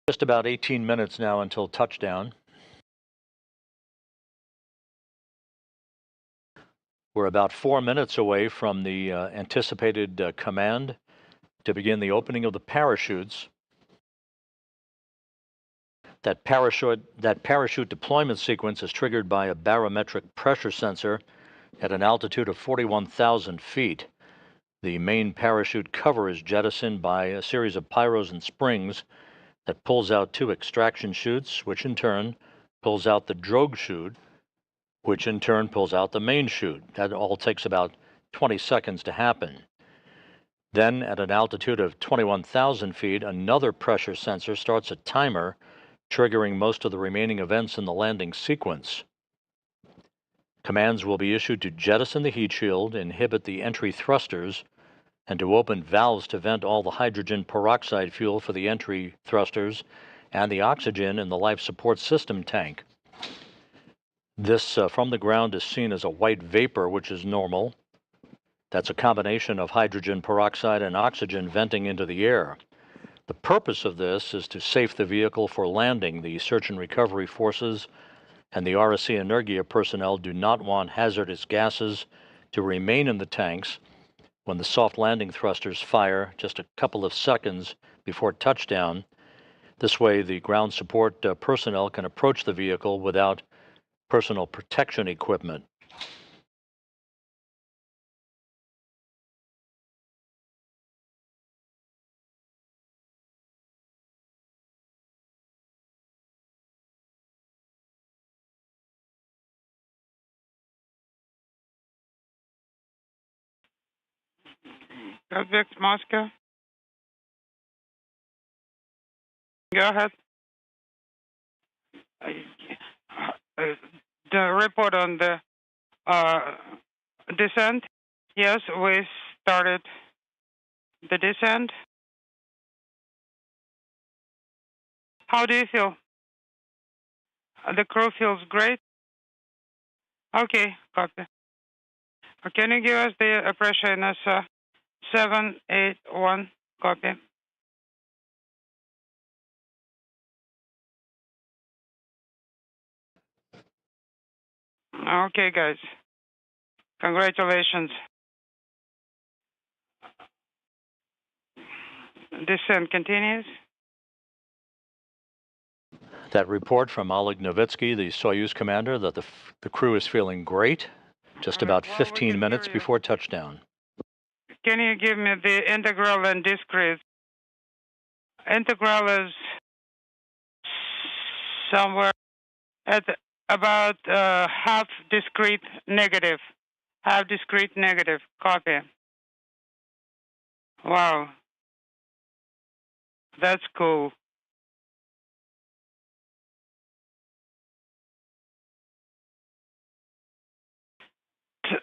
Just about 18 minutes now until touchdown. We're about 4 minutes away from the anticipated command to begin the opening of the parachutes. That parachute deployment sequence is triggered by a barometric pressure sensor at an altitude of 41,000 feet. The main parachute cover is jettisoned by a series of pyros and springs that pulls out 2 extraction chutes, which in turn pulls out the drogue chute, which in turn pulls out the main chute. That all takes about 20 seconds to happen. Then, at an altitude of 21,000 feet, another pressure sensor starts a timer, triggering most of the remaining events in the landing sequence. Commands will be issued to jettison the heat shield, inhibit the entry thrusters, and to open valves to vent all the hydrogen peroxide fuel for the entry thrusters and the oxygen in the life support system tank. This from the ground is seen as a white vapor, which is normal. That's a combination of hydrogen peroxide and oxygen venting into the air. The purpose of this is to safe the vehicle for landing. The search and recovery forces and the RSC Energia personnel do not want hazardous gases to remain in the tanks when the soft landing thrusters fire just a couple of seconds before touchdown. This way, the ground support personnel can approach the vehicle without personal protection equipment. Subject Moscow. Go ahead. The report on the descent. Yes, we started the descent. How do you feel? The crew feels great. Okay, copy. Can you give us the pressure in us 781? Copy. Okay, guys. Congratulations. Descent continues. That report from Oleg Novitsky, the Soyuz commander, that the crew is feeling great, just about 15 minutes before touchdown. Can you give me the integral and discrete? Integral is somewhere at about half discrete negative. Half discrete negative. Copy. Wow. That's cool. T-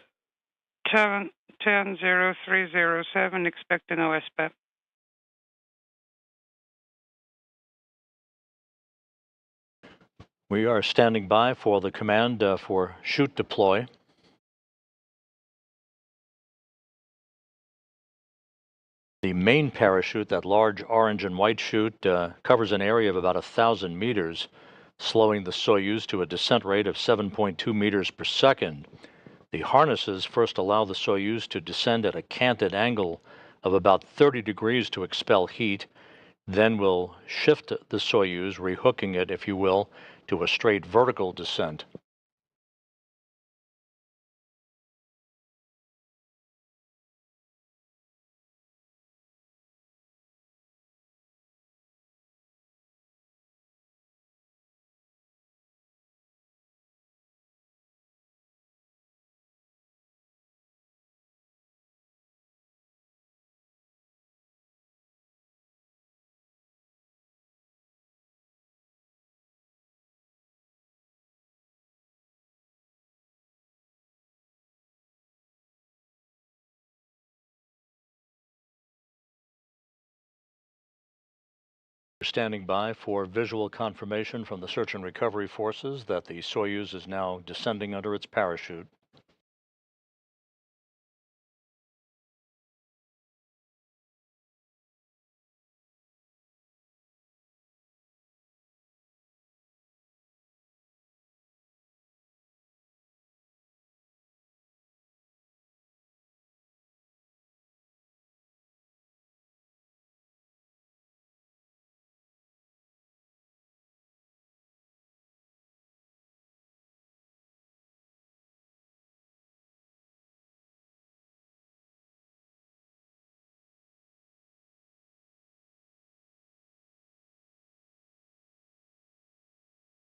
10-0307, expecting OSP. We are standing by for the command for chute deploy. The main parachute, that large orange and white chute, covers an area of about 1,000 meters, slowing the Soyuz to a descent rate of 7.2 meters per second. The harnesses first allow the Soyuz to descend at a canted angle of about 30 degrees to expel heat, then we'll shift the Soyuz, rehooking it, if you will, to a straight vertical descent. Standing by for visual confirmation from the search and recovery forces that the Soyuz is now descending under its parachute.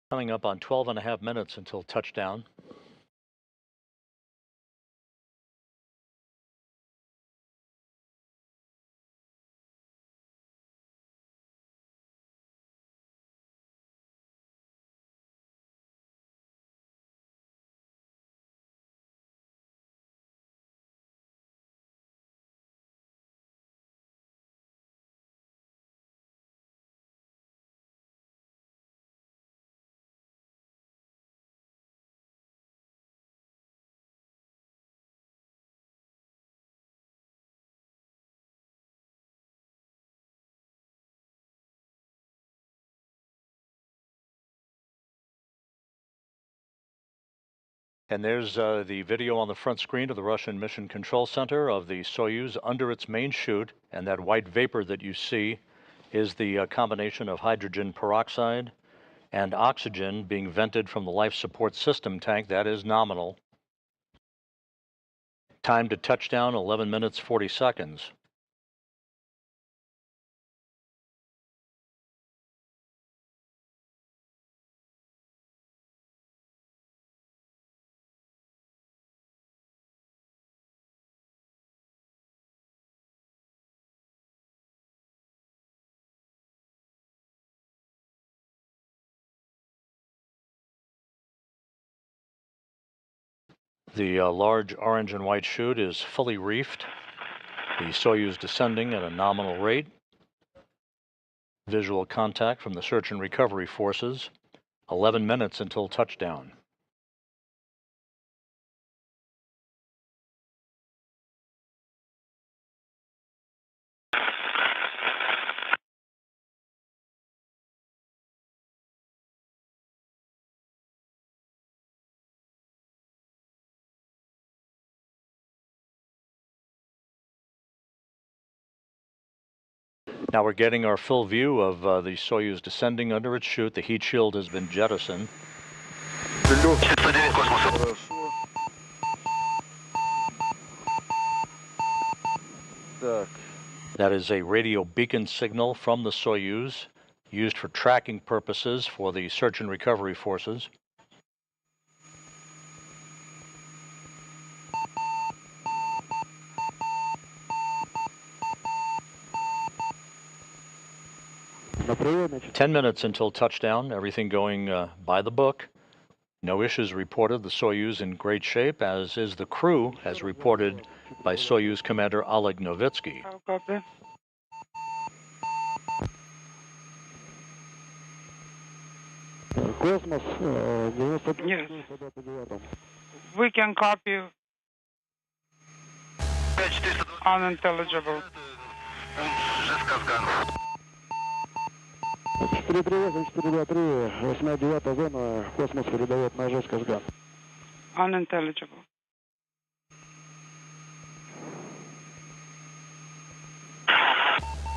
Coming up on 12.5 minutes until touchdown. And there's the video on the front screen of the Russian Mission Control Center of the Soyuz under its main chute, and that white vapor that you see is the combination of hydrogen peroxide and oxygen being vented from the life support system tank. That is nominal. Time to touchdown, 11 minutes, 40 seconds. The large orange and white chute is fully reefed. The Soyuz descending at a nominal rate. Visual contact from the search and recovery forces. 11 minutes until touchdown. Now we're getting our full view of the Soyuz descending under its chute. The heat shield has been jettisoned. That is a radio beacon signal from the Soyuz, used for tracking purposes for the search and recovery forces. 10 minutes until touchdown, everything going by the book. No issues reported. The Soyuz in great shape, as is the crew, as reported by Soyuz Commander Oleg Novitsky. How copy? Космос, Yes. We can copy. Unintelligible. 438, 423, 8-9 зона, космос передает на ЖЭС Казган. Unintelligible.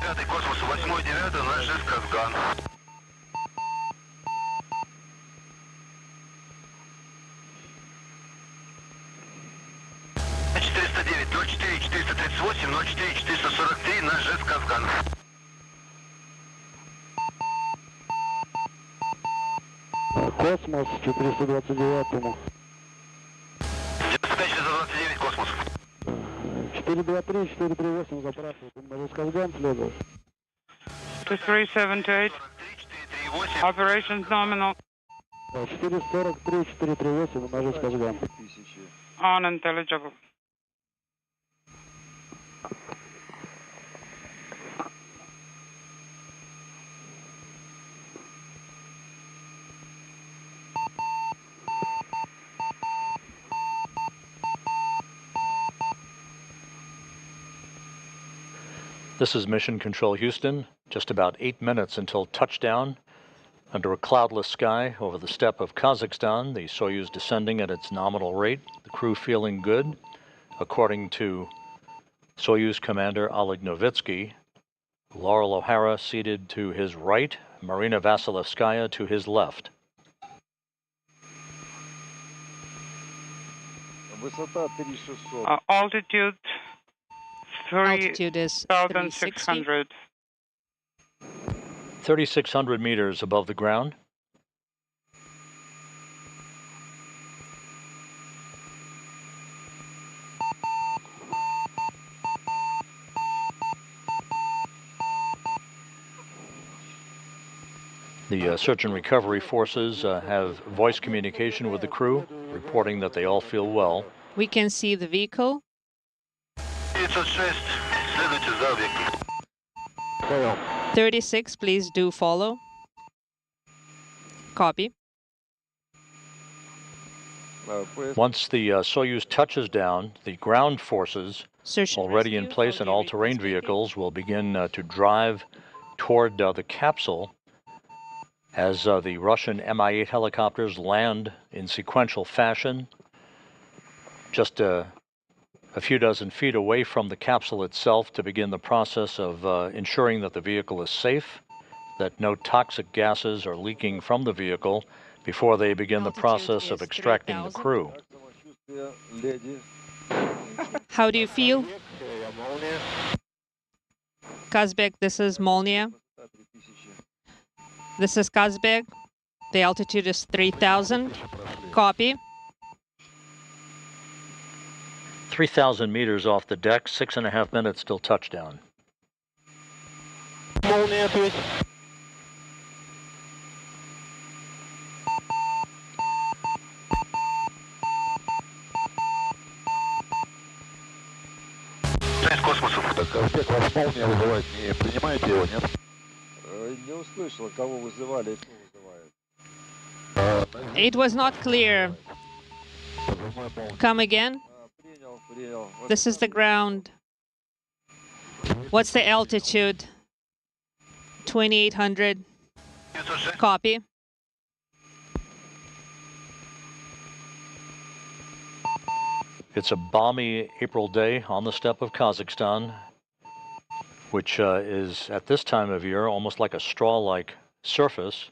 Пятый космос, 8-9, наш ЖЭС Казган. Наш ЖЭС Казган. Космос 429-му. 95-429, космос. 423, 438 запрашивают, на ЖЭС Казган следует. 2378. Operations nominal. 443, 438 на ЖЭС Казган. Unintelligible. This is Mission Control Houston. Just about 8 minutes until touchdown. Under a cloudless sky over the steppe of Kazakhstan, the Soyuz descending at its nominal rate, the crew feeling good, according to Soyuz Commander Oleg Novitsky. Laurel O'Hara seated to his right, Marina Vasilevskaya to his left. Высота 3600. Altitude Altitude is 360. 3,600. 3,600 meters above the ground. The search and recovery forces have voice communication with the crew, reporting that they all feel well. We can see the vehicle. 906, следуйте за объектом. 36, please do follow. Copy. Once the Soyuz touches down, the ground forces Search and already in rescue. place How in do you all-terrain request speaking? vehicles will begin to drive toward the capsule as the Russian Mi-8 helicopters land in sequential fashion just a few dozen feet away from the capsule itself to begin the process of ensuring that the vehicle is safe, that no toxic gases are leaking from the vehicle before they begin the Altitude process of is extracting the 3,000. crew. How do you feel? Kazbek, this is Molnia. This is Kazbek. The altitude is 3,000. Copy. 3,000 meters off the deck, 6.5 minutes till touchdown. Молния, связь. Связь космосу. Ковчег вас молния вызывает, не принимаете его, нет? Не услышал, кого вызывали и кто вызывает. It was not clear. Come again. Принял, принял. This is the ground. What's the altitude? 2,800. 906. Copy. It's a balmy April day on the steppe of Kazakhstan, which is at this time of year almost like a straw-like surface.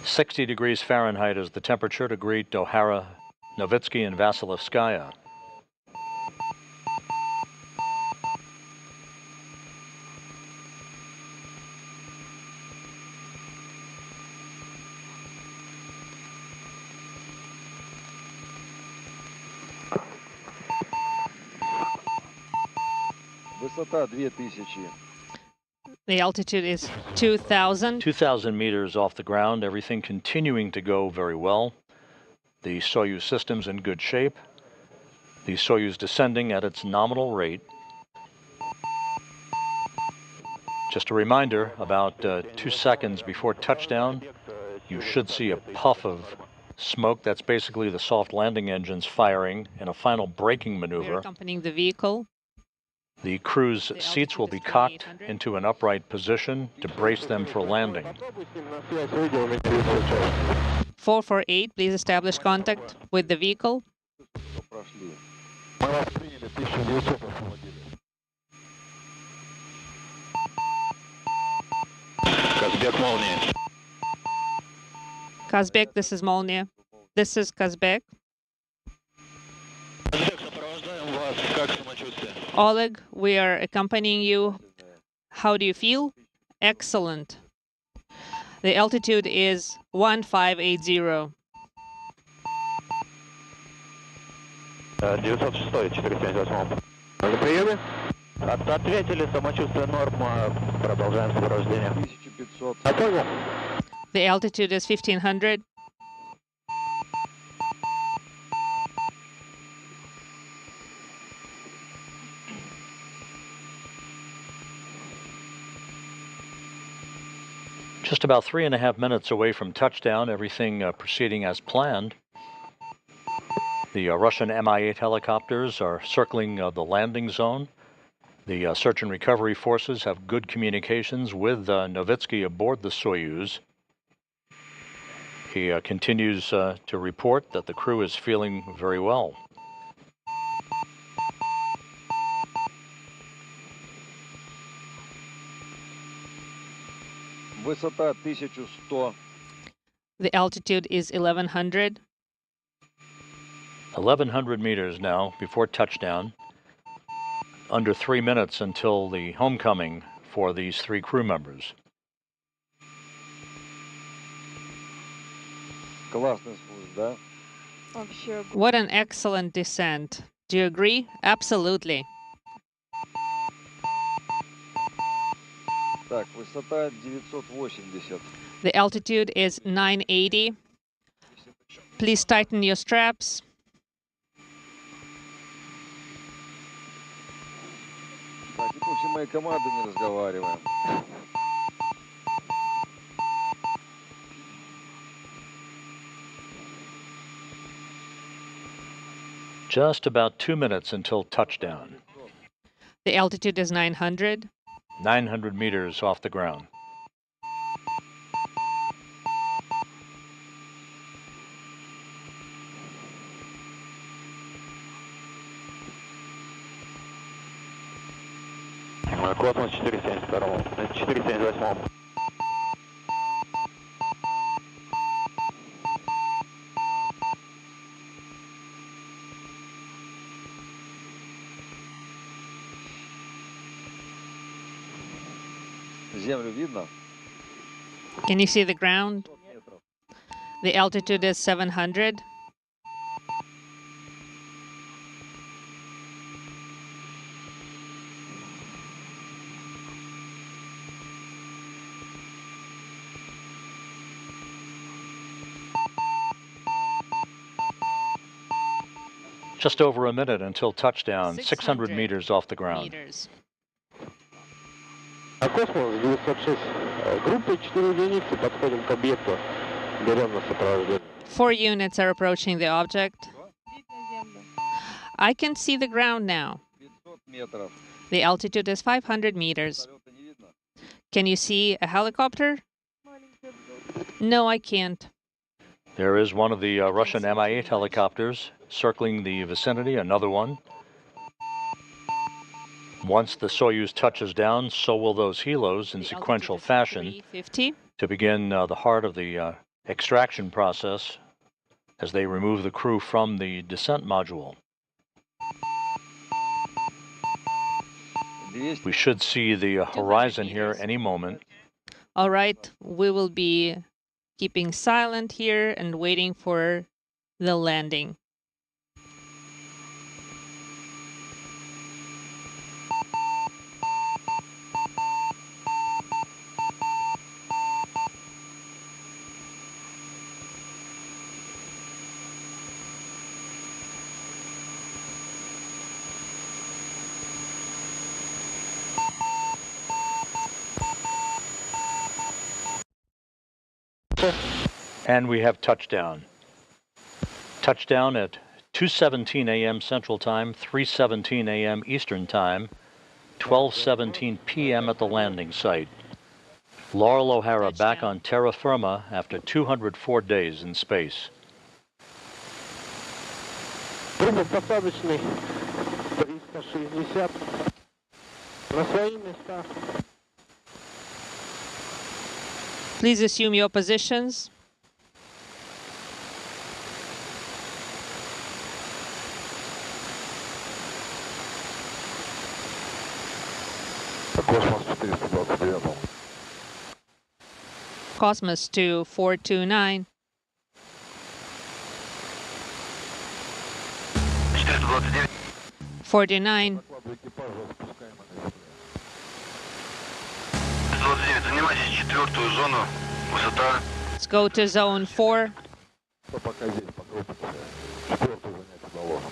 60 degrees Fahrenheit is the temperature to greet O'Hara, Novitsky, and Vasilevskaya. Высота 2000. The altitude is 2,000. 2,000 meters off the ground, everything continuing to go very well. The Soyuz system's in good shape. The Soyuz descending at its nominal rate. Just a reminder, about 2 seconds before touchdown, you should see a puff of smoke. That's basically the soft landing engines firing in a final braking We're maneuver. accompanying the vehicle. The crew's seats will be cocked into an upright position to brace them for landing. 448, please establish contact with the vehicle. Прошли. Мы вас приняли, 1900 освободили. Казбек, молния. Kazbek, this is Molnia. This is Kazbek. Казбек, сопровождаем вас. Как самочувствие? Oleg, we are accompanying you. How do you feel? Excellent. The altitude is 1580. 906, 478. На приеме? Ответили, самочувствие норма. Продолжаем сопровождение. 1500. Я понял. The altitude is 1500. Just about 3.5 minutes away from touchdown, everything proceeding as planned. The Russian Mi-8 helicopters are circling the landing zone. The search and recovery forces have good communications with Novitsky aboard the Soyuz. He continues to report that the crew is feeling very well. Высота 1100. The altitude is 1100. 1,100 meters now before touchdown. Under 3 minutes until the homecoming for these 3 crew members. Классный спуск, да? Вообще What an excellent descent. Do you agree? Absolutely. Так, высота 980. The altitude is 980. Please tighten your straps. Так, и после моей команды не разговариваем. Just about 2 minutes until touchdown. The altitude is 900. 900 meters off the ground. Космос 472, 478. Землю видно? Can you see the ground? Метров. The altitude is 700. Just over a minute until touchdown, 600 meters off the ground. Meters. Космос 906. Группа 4 единицы. Подходим к объекту. Берем на сопровождение. 4 units are approaching the object. видно землю. I can see the ground now. 500 метров. The altitude is 500 meters. Самолета не видно? Can you see a helicopter? Маленький обзор. No, I can't. There is one of the Russian Mi-8 helicopters circling the vicinity, another one. Once the Soyuz touches down, so will those helos in The sequential altitude is fashion 350. to begin the heart of the extraction process as they remove the crew from the descent module. 200. We should see the horizon here any moment. All right, we will be keeping silent here and waiting for the landing. And we have touchdown. Touchdown at 2:17 a.m. Central Time, 3:17 a.m. Eastern Time, 12:17 p.m. at the landing site. Laurel O'Hara back on terra firma after 204 days in space. Посадочный 360. На свои места. Please assume your positions. Космос 429. Cosmos to 429. 429. 49. 429, занимайтесь четвертую зону. Высота. Let's go to zone 4. Пока здесь, пока четвертую занятие доложим.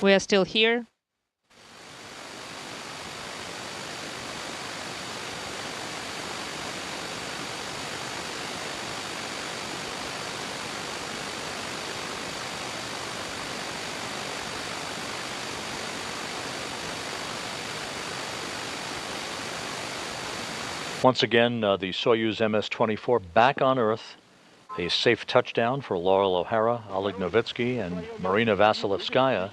We are still here. Once again, the Soyuz MS-24 back on Earth. A safe touchdown for Laurel O'Hara, Oleg Novitsky, and Marina Vasilevskaya,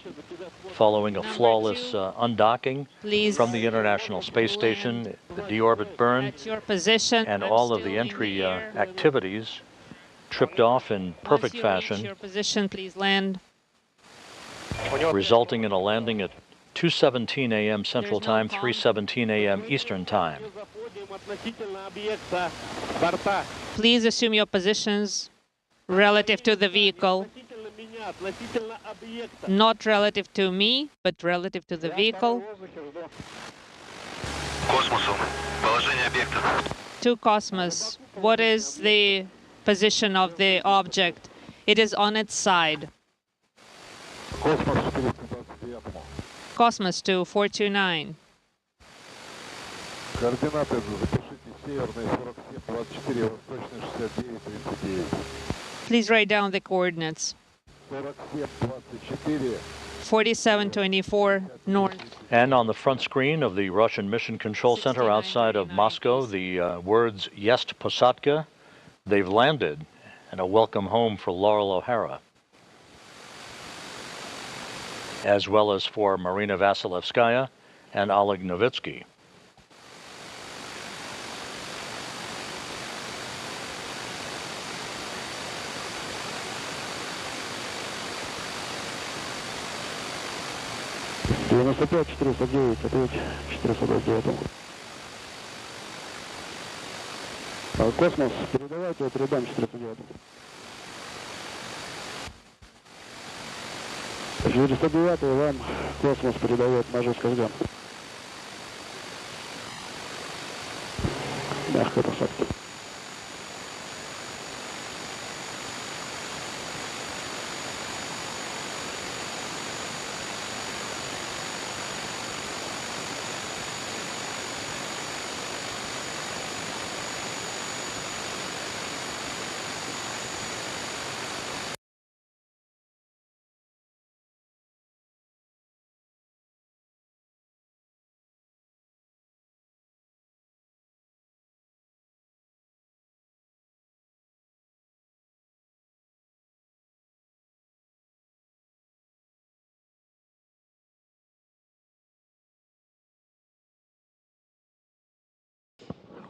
following a flawless undocking from the International Space Station, the deorbit burn, At your position. and I'm all of still the in entry the air. activities tripped off in perfect Once you fashion, reach your position, please land. resulting in a landing at 2:17 a.m. Central There's no Time, call. 3:17 a.m. Eastern Time. Please assume your positions relative to the vehicle. Not relative to me, but relative to the vehicle. Космосу. Положение объекта. To Cosmos. What is the position of the object? It is on its side. Космос 429. Cosmos to 429. Координаты запишите: северный 47-24, восточный 69-39. Please write down the coordinates. 47-24. 4724 north. And on the front screen of the Russian Mission Control Center outside of Moscow, the words Jest Posadka. They've landed, and a welcome home for Laurel O'Hara, as well as for Marina Vasilevskaya and Oleg Novitsky. Космос, передавайте от рядам 409. 409 вам Космос передает Можайск Казган. Мягкая посадка.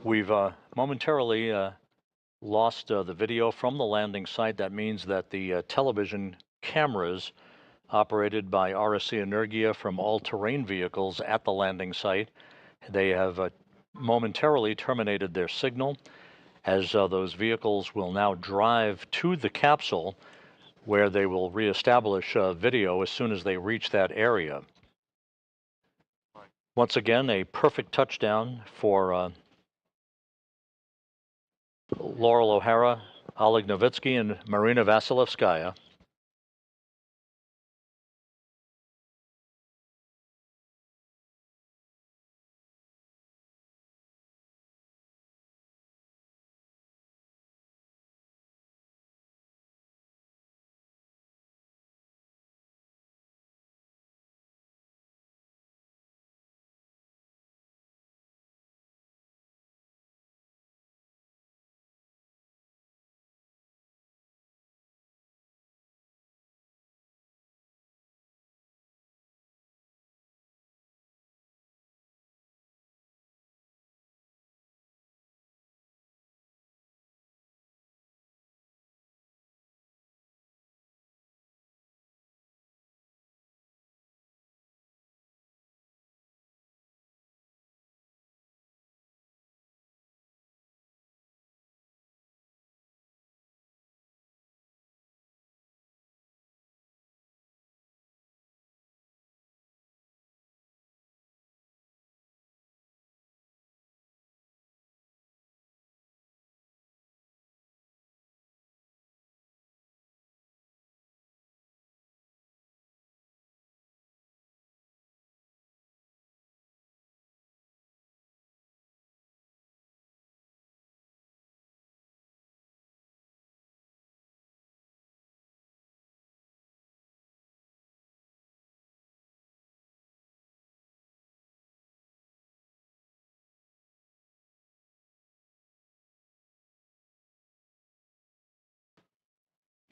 We've momentarily lost the video from the landing site. That means that the television cameras operated by RSC Energia from all-terrain vehicles at the landing site, they have momentarily terminated their signal, as those vehicles will now drive to the capsule, where they will reestablish video as soon as they reach that area. Once again, a perfect touchdown for Laurel O'Hara, Oleg Novitsky, and Marina Vasilevskaya.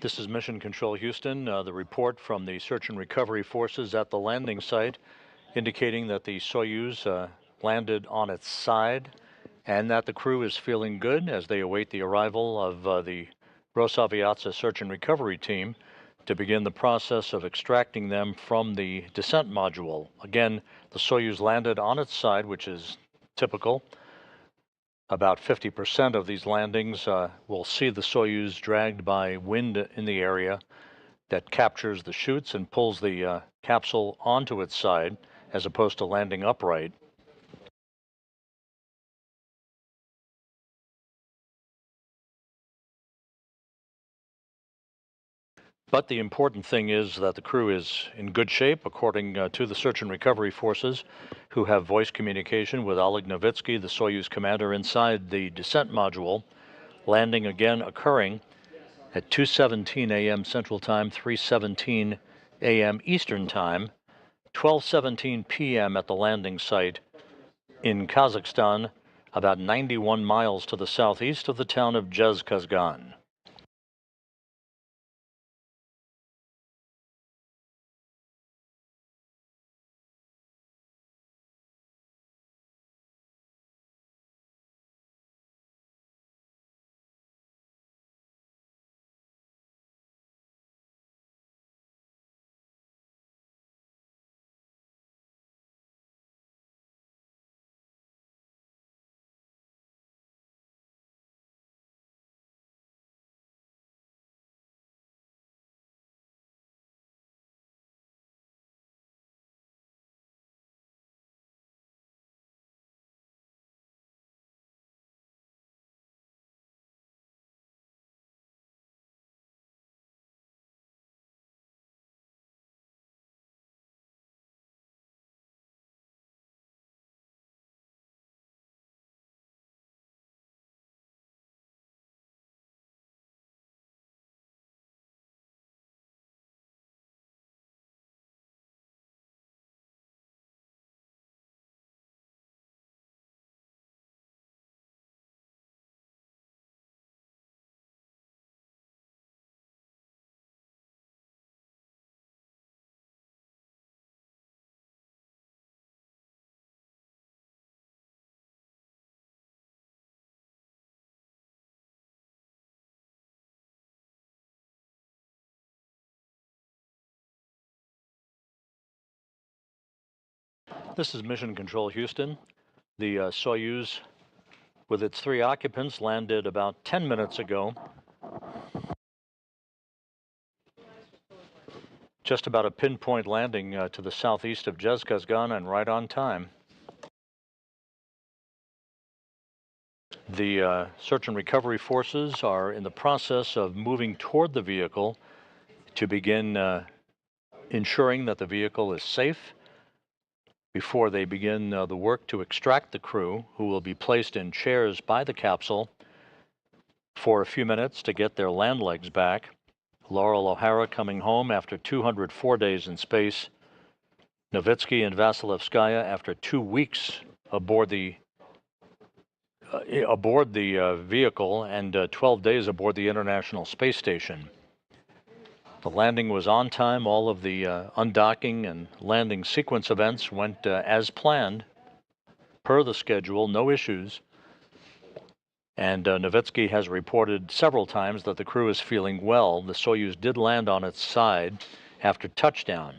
This is Mission Control Houston. The report from the search and recovery forces at the landing site indicating that the Soyuz landed on its side and that the crew is feeling good as they await the arrival of the Rosaviatsa search and recovery team to begin the process of extracting them from the descent module. Again, the Soyuz landed on its side, which is typical. About 50% of these landings will see the Soyuz dragged by wind in the area that captures the chutes and pulls the capsule onto its side as opposed to landing upright. But the important thing is that the crew is in good shape, according to the search and recovery forces, who have voice communication with Oleg Novitsky, the Soyuz commander, inside the descent module, landing again occurring at 2:17 a.m. Central Time, 3:17 a.m. Eastern Time, 12:17 p.m. at the landing site in Kazakhstan, about 91 miles to the southeast of the town of Kazakhstan. This is Mission Control Houston. The Soyuz, with its 3 occupants, landed about 10 minutes ago. Just about a pinpoint landing to the southeast of Kazakhstan and right on time. The search and recovery forces are in the process of moving toward the vehicle to begin ensuring that the vehicle is safe before they begin the work to extract the crew, who will be placed in chairs by the capsule for a few minutes to get their land legs back. Laurel O'Hara coming home after 204 days in space. Novitsky and Vasilevskaya after 2 weeks aboard the vehicle and 12 days aboard the International Space Station. The landing was on time. All of the undocking and landing sequence events went as planned, per the schedule, no issues. And Novitsky has reported several times that the crew is feeling well. The Soyuz did land on its side after touchdown.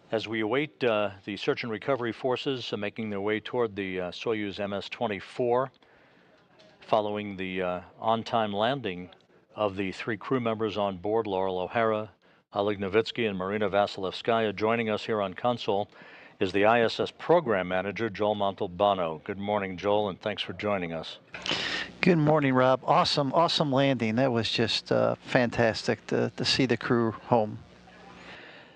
As we await the search and recovery forces making their way toward the Soyuz MS-24, following the on-time landing of the 3 crew members on board, Laurel O'Hara, Oleg Novitsky, and Marina Vasilevskaya. Joining us here on console is the ISS Program Manager, Joel Montalbano. Good morning, Joel, and thanks for joining us. Good morning, Rob. Awesome landing. That was just fantastic to see the crew home.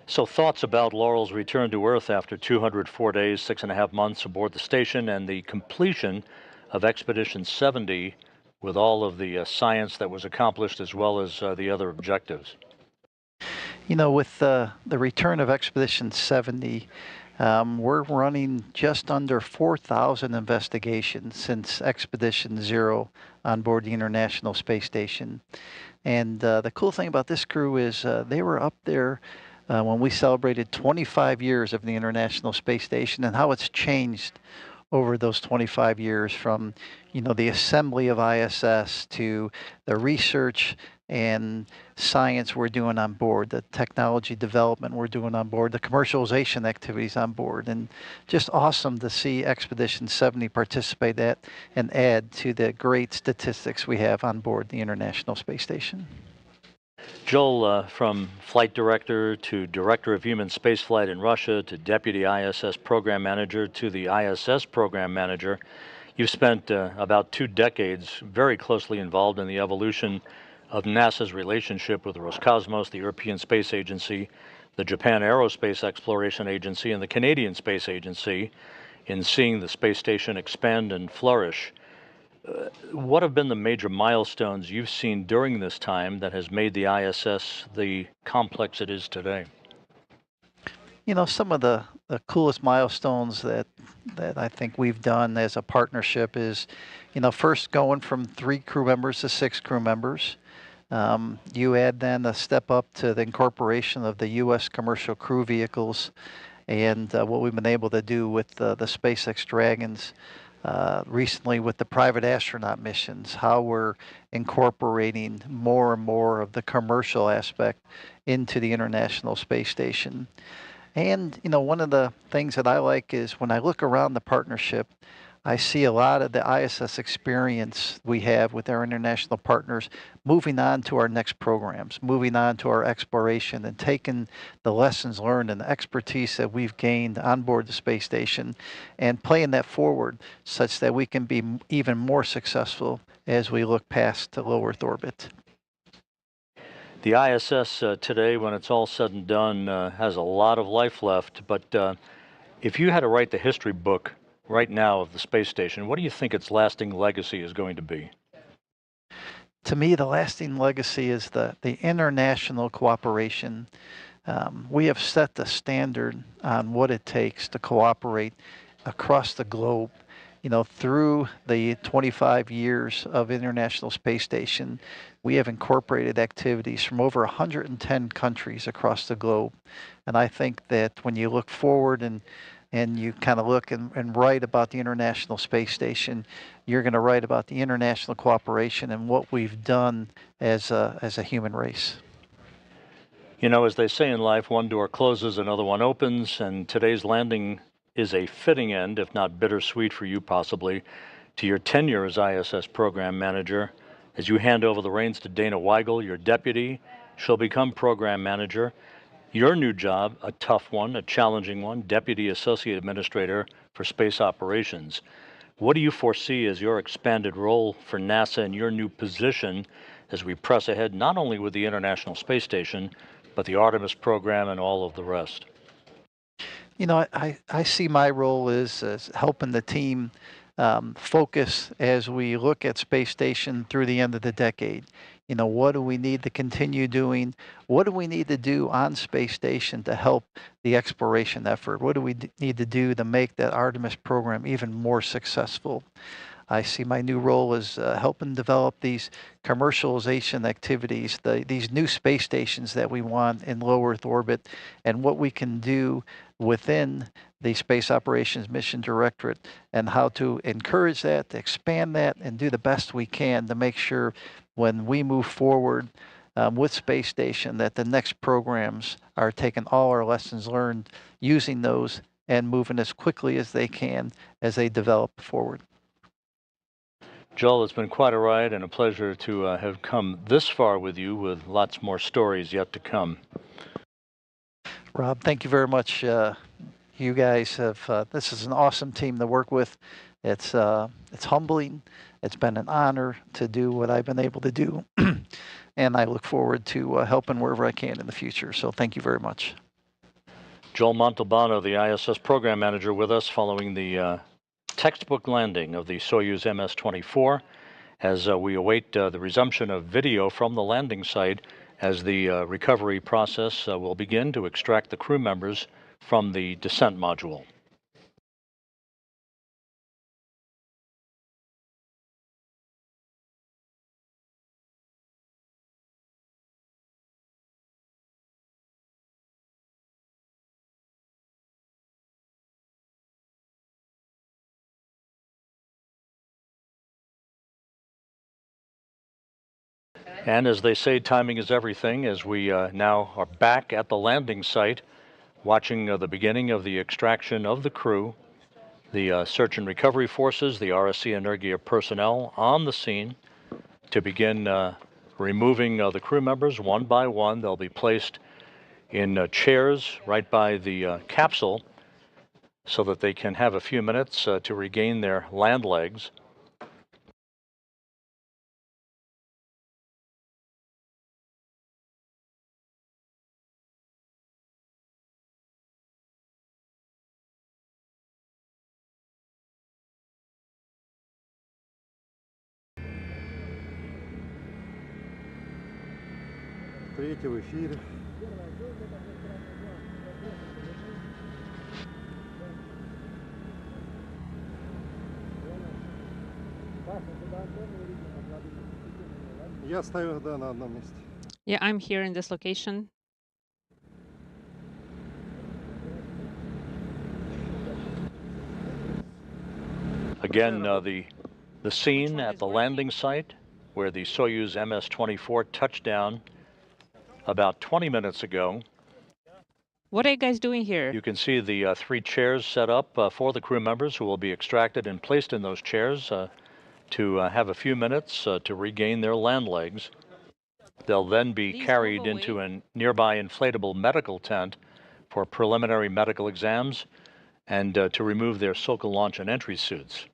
So thoughts about Laurel's return to Earth after 204 days, 6.5 months aboard the station, and the completion of Expedition 70 with all of the science that was accomplished as well as the other objectives? You know, with the return of Expedition 70, we're running just under 4,000 investigations since Expedition 0 on board the International Space Station. And the cool thing about this crew is they were up there when we celebrated 25 years of the International Space Station and how it's changed over those 25 years, from, you know, the assembly of ISS to the research and science we're doing on board, the technology development we're doing on board, the commercialization activities on board, and just awesome to see Expedition 70 participate at and add to the great statistics we have on board the International Space Station. Joel, from flight director to director of human spaceflight in Russia to deputy ISS program manager to the ISS program manager, you've spent about 2 decades very closely involved in the evolution of NASA's relationship with Roscosmos, the European Space Agency, the Japan Aerospace Exploration Agency, and the Canadian Space Agency, in seeing the space station expand and flourish. What have been the major milestones you've seen during this time that has made the ISS the complex it is today? You know, some of the coolest milestones that I think we've done as a partnership is, you know, first going from 3 crew members to 6 crew members. You add then a step up to the incorporation of the U.S. commercial crew vehicles, and what we've been able to do with the SpaceX Dragons. Recently with the private astronaut missions, how we're incorporating more and more of the commercial aspect into the International Space Station. And, you know, one of the things that I like is when I look around the partnership, I see a lot of the ISS experience we have with our international partners moving on to our next programs, moving on to our exploration, and taking the lessons learned and the expertise that we've gained on board the space station and playing that forward such that we can be even more successful as we look past to low Earth orbit. The ISS today, when it's all said and done, has a lot of life left, but if you had to write the history book right now of the space station, what do you think its lasting legacy is going to be? To me, the lasting legacy is the international cooperation. We have set the standard on what it takes to cooperate across the globe. You know, through the 25 years of International Space Station, we have incorporated activities from over 110 countries across the globe. And I think that when you look forward and you kind of look and write about the International Space Station, you're going to write about the international cooperation and what we've done as a human race. You know, as they say in life, one door closes, another one opens, and today's landing is a fitting end, if not bittersweet for you possibly, to your tenure as ISS program manager. As you hand over the reins to Dana Weigel, your deputy, she'll become program manager. Your new job, a tough one, a challenging one, Deputy Associate Administrator for Space Operations. What do you foresee as your expanded role for NASA and your new position as we press ahead, not only with the International Space Station, but the Artemis program and all of the rest? You know, I see my role as helping the team focus as we look at space station through the end of the decade. You know, what do we need to continue doing? What do we need to do on space station to help the exploration effort? What do we need to do to make that Artemis program even more successful? I see my new role as helping develop these commercialization activities, these new space stations that we want in low Earth orbit, and what we can do within the Space Operations Mission Directorate, and how to encourage that, to expand that, and do the best we can to make sure when we move forward with Space Station, that the next programs are taking all our lessons learned, using those, and moving as quickly as they can as they develop forward. Joel, it's been quite a ride and a pleasure to have come this far with you, with lots more stories yet to come. Rob, thank you very much. You guys have, this is an awesome team to work with. It's humbling. It's been an honor to do what I've been able to do. And I look forward to helping wherever I can in the future. So thank you very much. Joel Montalbano, the ISS program manager, with us following the textbook landing of the Soyuz MS-24, as we await the resumption of video from the landing site as the recovery process will begin to extract the crew members from the descent module. And as they say, timing is everything, as we now are back at the landing site, watching the beginning of the extraction of the crew, the search and recovery forces, the RSC Energia personnel on the scene to begin removing the crew members one by one. They'll be placed in chairs right by the capsule so that they can have a few minutes to regain their land legs. Третий в эфире. Я стою, да, на одном месте. Yeah, I'm here in this location. Again, the scene at the landing site where the Soyuz MS-24 touched down about 20 minutes ago. What are you guys doing here? You can see the 3 chairs set up for the crew members who will be extracted and placed in those chairs to have a few minutes to regain their land legs. They'll then be carried into a nearby inflatable medical tent for preliminary medical exams and to remove their Sokol launch and entry suits.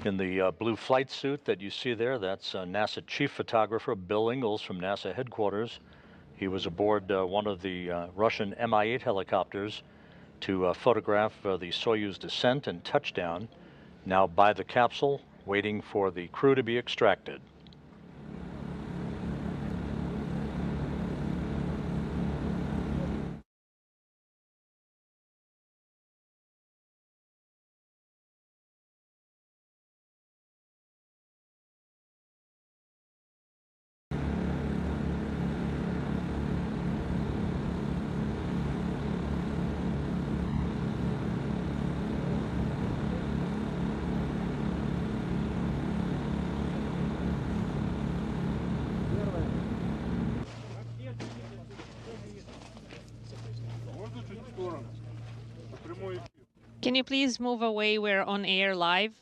In the blue flight suit that you see there, that's NASA chief photographer Bill Ingalls from NASA headquarters. He was aboard one of the Russian Mi-8 helicopters to photograph the Soyuz descent and touchdown, now by the capsule, waiting for the crew to be extracted. Can you please move away? We're on air live.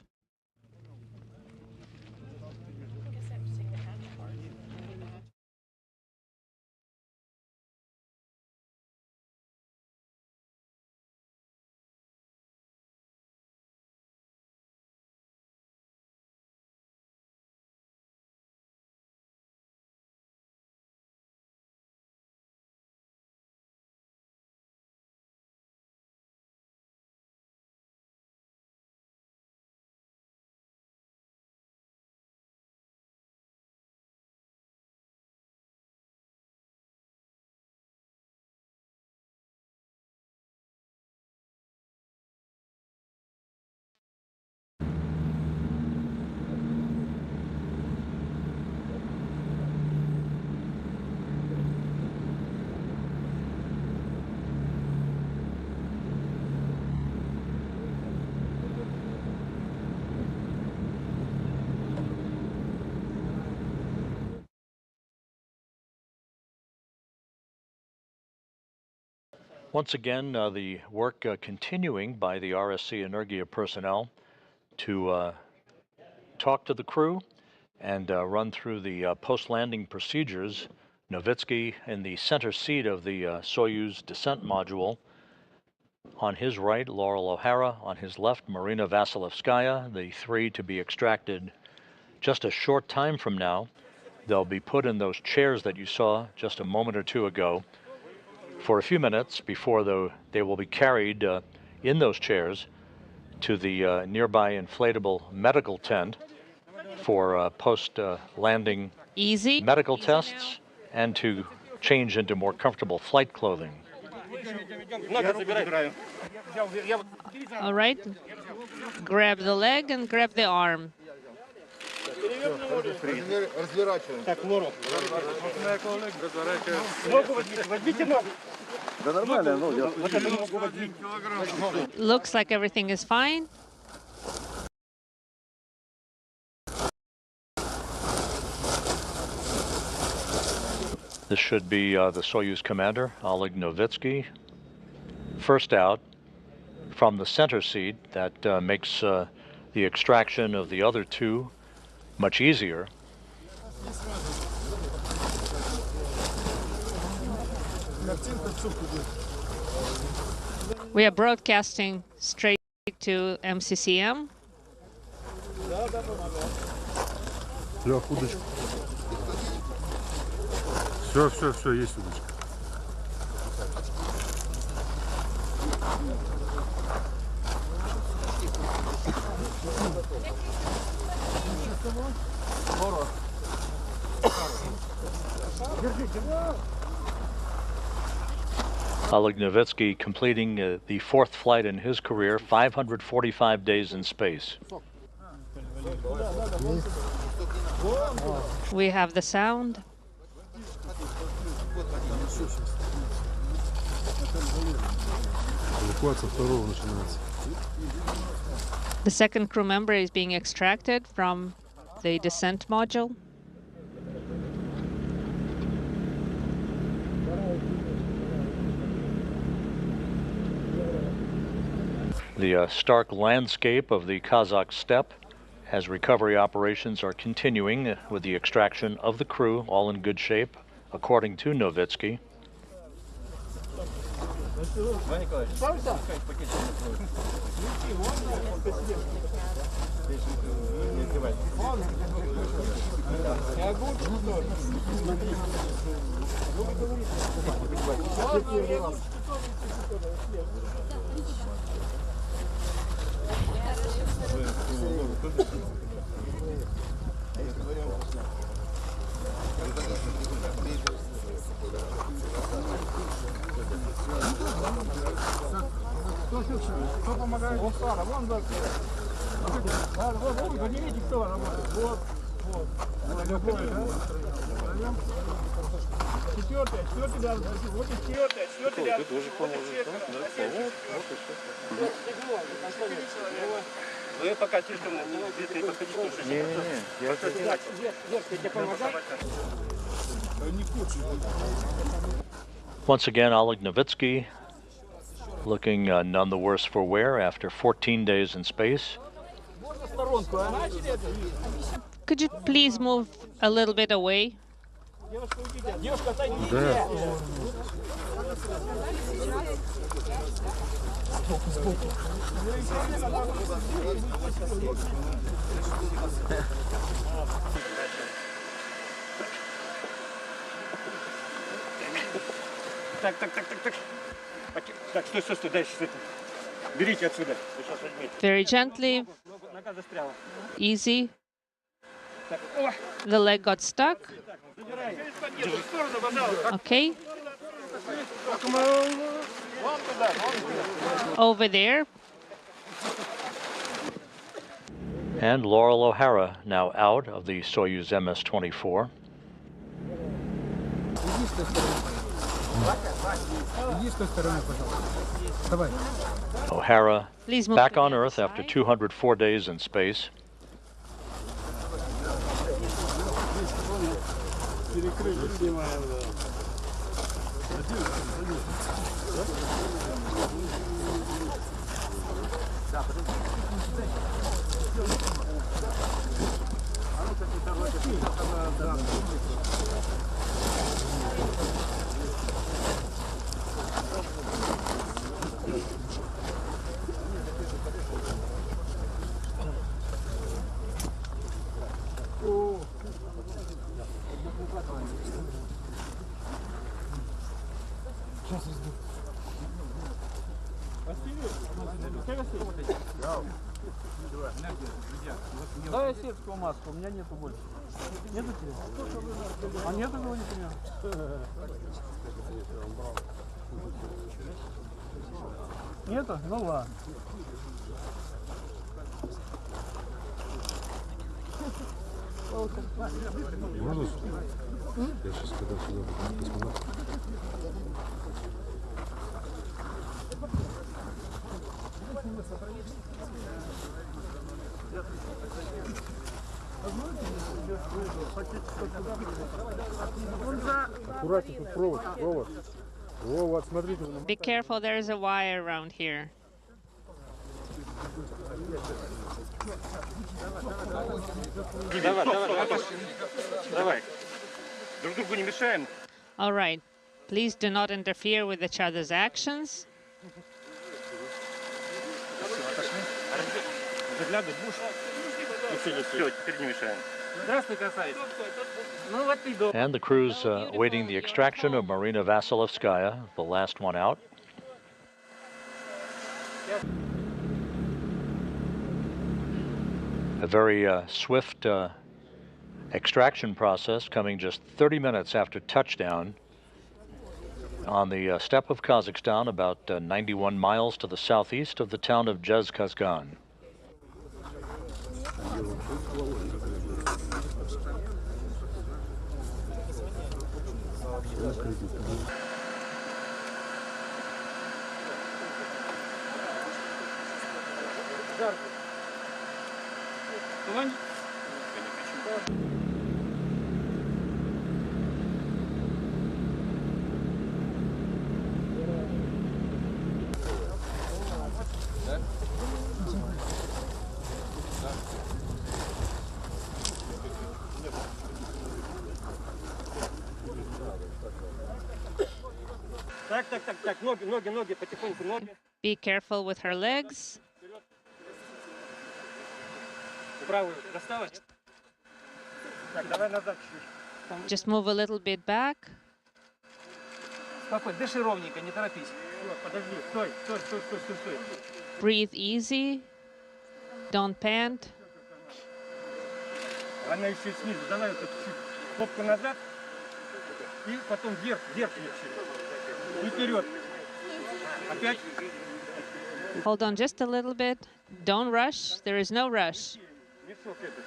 Once again, the work continuing by the RSC Energia personnel to talk to the crew and run through the post-landing procedures. Novitsky in the center seat of the Soyuz descent module. On his right, Laurel O'Hara. On his left, Marina Vasilevskaya, the three to be extracted just a short time from now. They'll be put in those chairs that you saw just a moment or two ago for a few minutes before they will be carried in those chairs to the nearby inflatable medical tent for post-landing medical tests and to change into more comfortable flight clothing. All right. Grab the leg and grab the arm. Looks like everything is fine. This should be the Soyuz commander, Oleg Novitsky. First out from the center seat. That makes the extraction of the other two much easier. We are broadcasting straight to MCCM. Лёх, удочку. Все, есть удочка. Oleg Novitsky completing the fourth flight in his career, 545 days in space. We have the sound. The second crew member is being extracted from the descent module. The stark landscape of the Kazakh steppe as recovery operations are continuing with the extraction of the crew, all in good shape, according to Novitsky. Once again, Oleg Novitsky looking none the worse for wear after 14 days in space. Could you please move a little bit away? Да. Так. Так, стой, дальше, стой. Берите отсюда. Вы сейчас возьмите. Very gently, Нога застряла. easy. Так, о, The leg got stuck. забирай. Держи. В сторону, пожалуйста. Okay, Вон туда. over there. And Laurel O'Hara now out of the Soyuz MS-24. O'Hara Please move back to on the Earth other after side. 204 days in space. Дай сетскую маску, у меня нету больше. Нету тебе? А нету, говорит, у меня? Нету? Ну ладно. Можно? Я сейчас когда сюда посмотрю. Аккуратнее, тут провод. Вот, смотрите. Be careful, there's a wire around here. Давай. Друг другу не мешаем. All right. Please do not interfere with each other's actions. Заглядывай, будешь? Все, теперь не мешаем. Здравствуй, красавица. Ну вот ты дома. And the crew's awaiting the extraction of Marina Vasilevskaya, the last one out. A very swift extraction process coming just 30 minutes after touchdown on the steppe of Kazakhstan, about 91 miles to the southeast of the town of Kazakhstan. Так, ноги, потихоньку, ноги. Be careful with her legs. Правую достала? Так, давай назад чуть-чуть. Just move a little bit back. Спокойно, дыши ровненько, не торопись. Подожди, стой. Breathe easy. Don't pant. Она еще снизу. Давай вот чуть попку назад. И потом вверх и вперед. Опять. Hold on just a little bit. Don't rush. There is no rush. Мешок этот.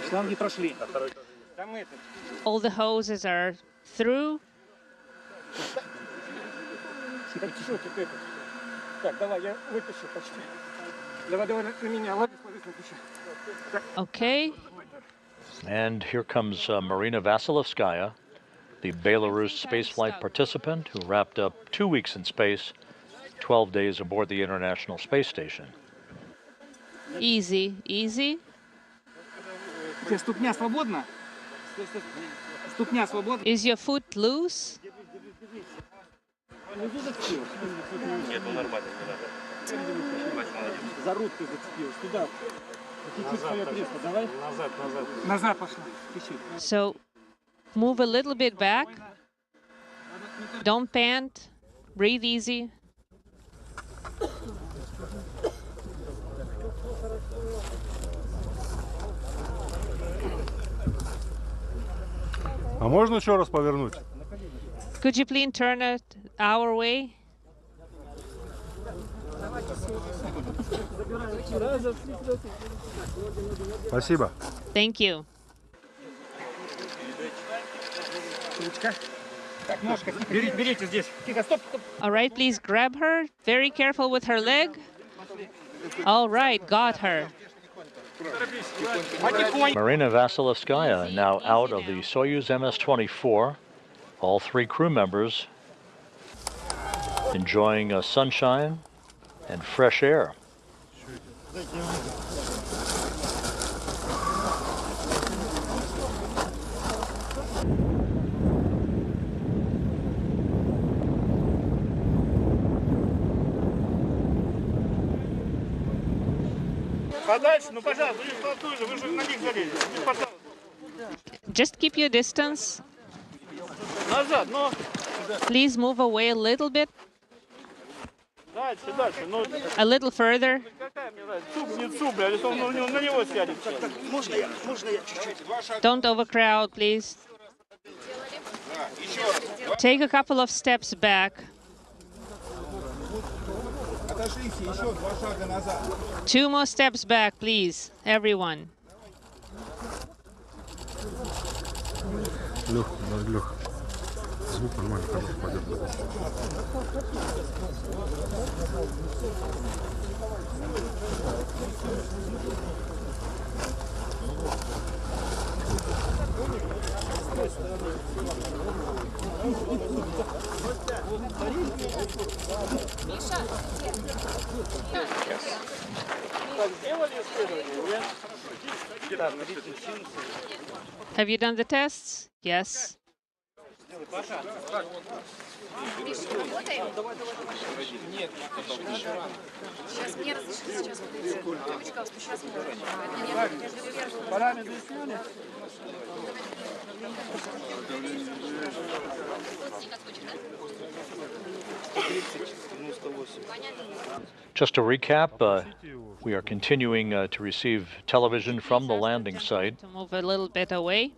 Шланги прошли. Там этот. All the hoses are through. Тихо, это. Так, давай, я вытащу почти. Давай на меня, ладно, смотри, выпущу. Okay. And here comes Marina Vasilevskaya, the Belarus spaceflight participant who wrapped up 2 weeks in space, 12 days aboard the International Space Station. Easy, easy. Ступня свободна? Ступня свободна? Is your foot loose? Нет, ну нормально, не надо. За руль ты зацепилась. Туда. Чуть-чуть свое кресло. Давай. Назад, назад. Назад пошла. Чуть-чуть. So move a little bit back. Don't pant. Breathe easy. А можно еще раз повернуть? Could you please turn it our way? Спасибо. Thank you. Берите здесь. Тихо, стоп, стоп. All right, please grab her. Very careful with her leg. All right, got her. Marina Vasilevskaya now out of the Soyuz MS-24. All 3 crew members enjoying sunshine and fresh air. Подальше, ну пожалуйста, вы же на них залезли. Just keep your distance. Назад, ну. Please move away a little bit. Дальше, дальше. Ну, A little further. какая мне нравится? Цуп, не цуп, блядь, если он на него сядет. Можно я чуть-чуть? Don't overcrowd, please. Take a couple of steps back. 2 more steps back, please, everyone. Лех, Лех, звук нормально, хорошо пойдет. Have you done the tests? Yes. Just to recap, we are continuing to receive television from the landing site. To move a little bit away.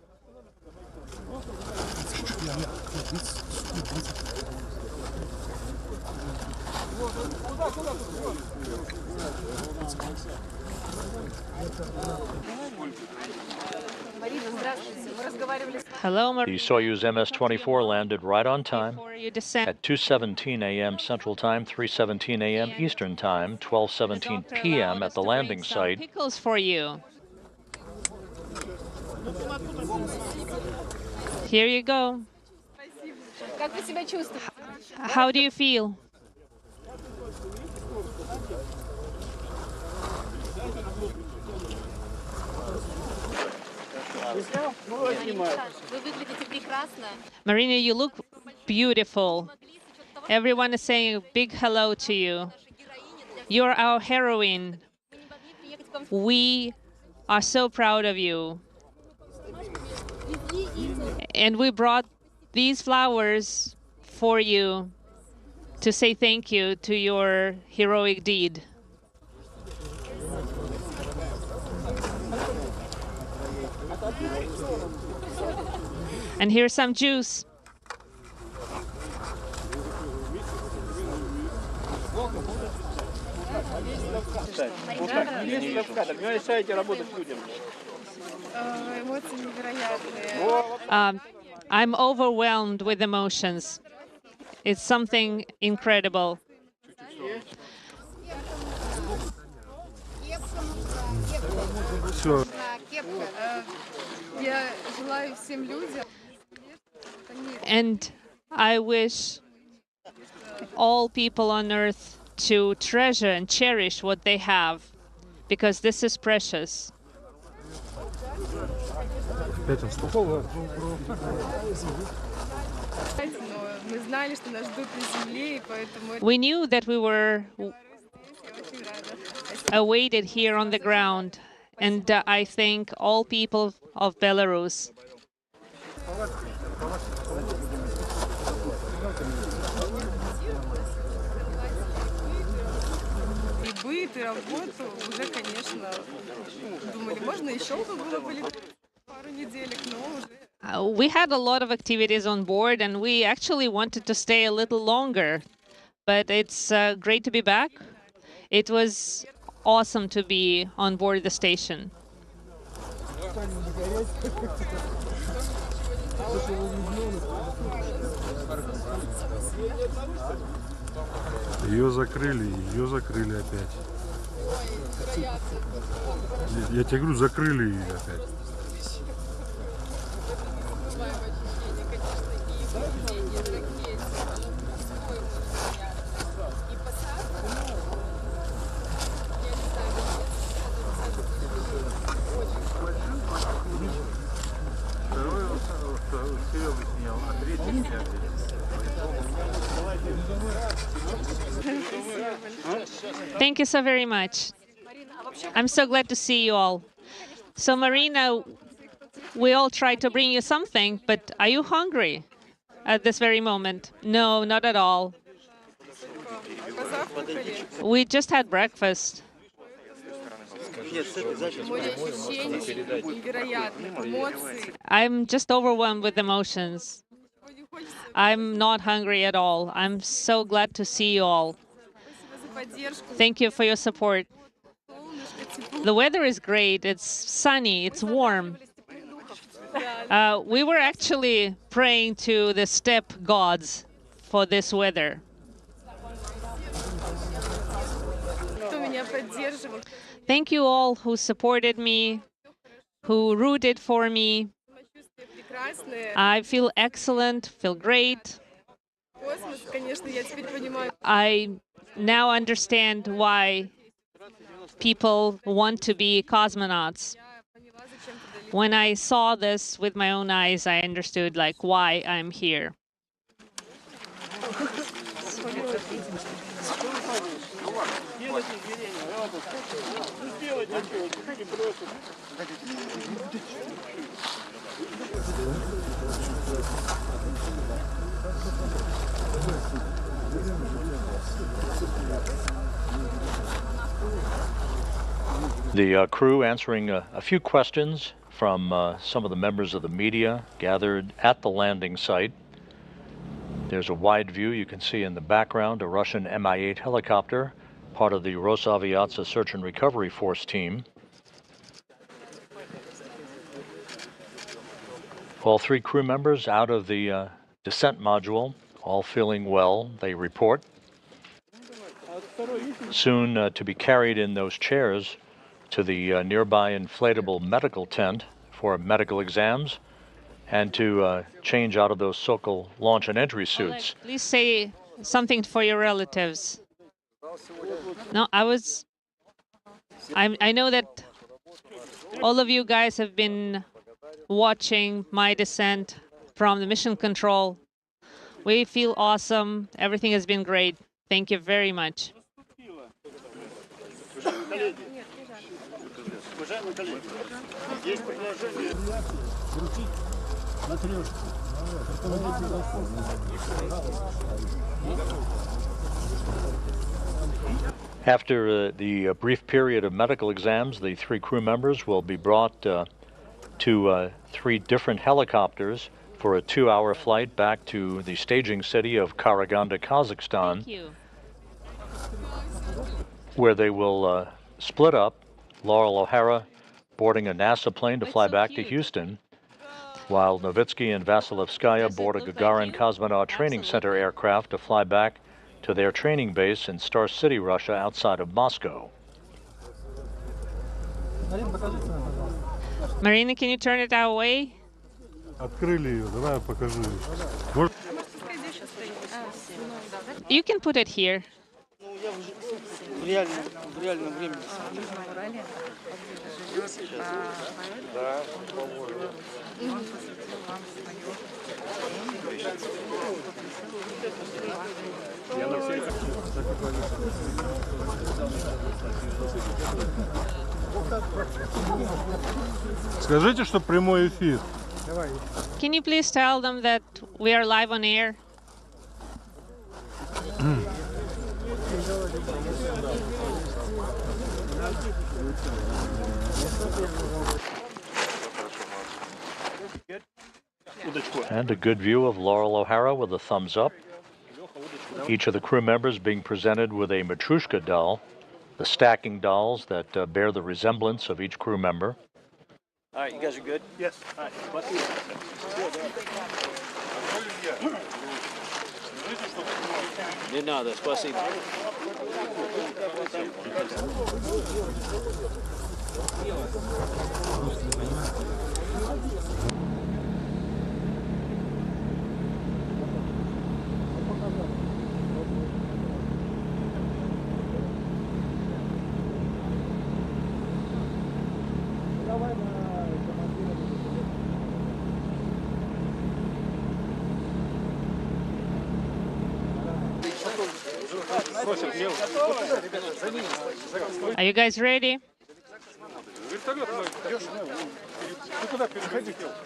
Hello, The Soyuz MS-24 landed right on time before you descend. at 2:17 a.m. Central Time, 3:17 a.m. Eastern Time, 12:17 p.m. at the landing site. Pickles for you. Here you go. How do you feel? Marina, you look beautiful. Everyone is saying a big hello to you. You're our heroine. We are so proud of you. And we brought these flowers for you to say thank you to your heroic deed. And here's some juice. I'm overwhelmed with emotions. It's something incredible. And I wish all people on Earth to treasure and cherish what they have, because this is precious. We knew that we were awaited here on the ground, and I thank all people of Belarus. быт и работу уже, конечно, думали, можно еще было полетать пару неделек, но уже... We had a lot of activities on board, and we actually wanted to stay a little longer. But it's great to be back. It was awesome to be on board the station. Ее закрыли опять. Я тебе говорю, закрыли ее опять. Thank you so very much. I'm so glad to see you all. So, Marina, we all tried to bring you something, but are you hungry at this very moment? No, not at all. We just had breakfast. I'm just overwhelmed with emotions. I'm not hungry at all. I'm so glad to see you all. Thank you for your support. The weather is great. It's sunny. It's warm. We were actually praying to the steppe gods for this weather. Thank you all who supported me, who rooted for me. I feel excellent, feel great. I now understand why people want to be cosmonauts. When I saw this with my own eyes, I understood why I'm here. The crew answering a few questions from some of the members of the media gathered at the landing site. There's a wide view you can see in the background, a Russian Mi-8 helicopter, part of the Rosaviatsa Search and Recovery Force team. All three crew members out of the descent module, all feeling well, they report. Soon to be carried in those chairs to the nearby inflatable medical tent for medical exams and to change out of those Sokol launch and entry suits. Oleg, please say something for your relatives. No, I know that all of you guys have been watching my descent from the mission control. We feel awesome. Everything has been great. Thank you very much. After the brief period of medical exams, the three crew members will be brought to three different helicopters for a 2-hour flight back to the staging city of Karaganda, Kazakhstan. Thank you. Where they will split up. Laurel O'Hara boarding a NASA plane to fly back to Houston, while Novitsky and Vasilevskaya board a Gagarin Cosmonaut Training Center aircraft to fly back to their training base in Star City, Russia, outside of Moscow. Marina, can you turn it our way? Открыли ее, давай покажу. You can put it here. В реальном времени. Да, Скажите, что прямой эфир. Can you please tell them that we are live on air? And a good view of Laurel O'Hara with a thumbs up. Each of the crew members being presented with a Matryoshka doll, the stacking dolls that bear the resemblance of each crew member. All right, you guys are good? Yes. All right. Не надо, спасибо. Are you guys ready?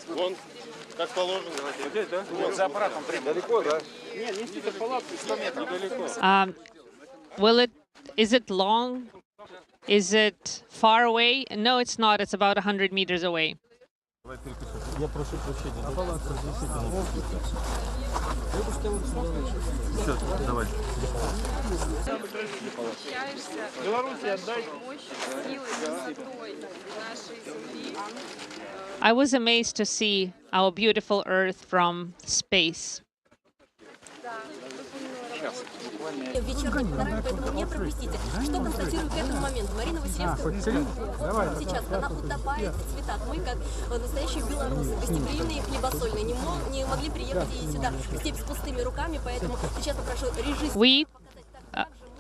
Вон, как положено. Вот здесь, да? Вот за аппаратом прям. Далеко, да? Не, несите палатку 100 метров. Недалеко. Is it long? Is it far away? No, it's not. It's about 100 meters away. Я прошу прощения. А палатка Все, давай. Беларуси отдай. Силой, красотой нашей земли. I was amazed to see our beautiful Earth from space. Вечерний программе, поэтому не пропустите. Что констатирую к этому моменту? Марина Василевская сейчас, она утопает в цветах. Мы, как настоящие белорусы, гостеприимные, хлебосольные, не могли приехать и сюда в степь с пустыми руками, поэтому сейчас попрошу режиссера. We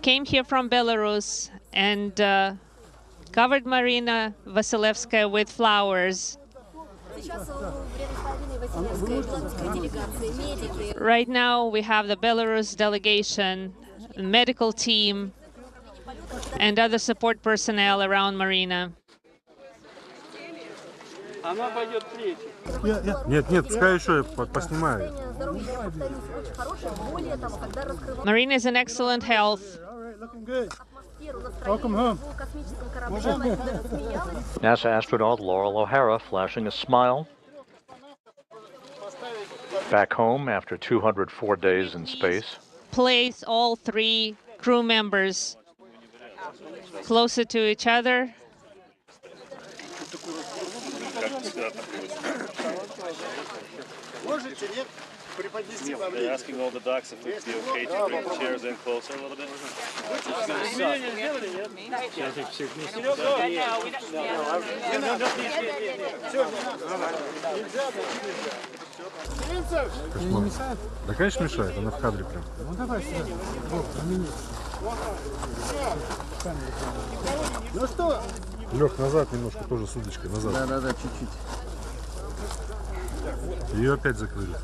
came here from Belarus and covered Marina Vasilevskaya with flowers. Right now we have the Belarus delegation, medical team, and other support personnel around Marina. Нет, пускай еще поснимаю. Marina is in excellent health. Welcome home. NASA astronaut Laurel O'Hara flashing a smile. Back home after 204 days in space. Place all three crew members closer to each other. They're asking all the docs if it would be okay to bring the chairs in closer a little bit. Да, конечно, мешает, она в кадре прям. Ну давай сюда. Ну что? Лех, назад немножко, тоже с удочкой, назад. Да, чуть-чуть. Ее опять закрыли.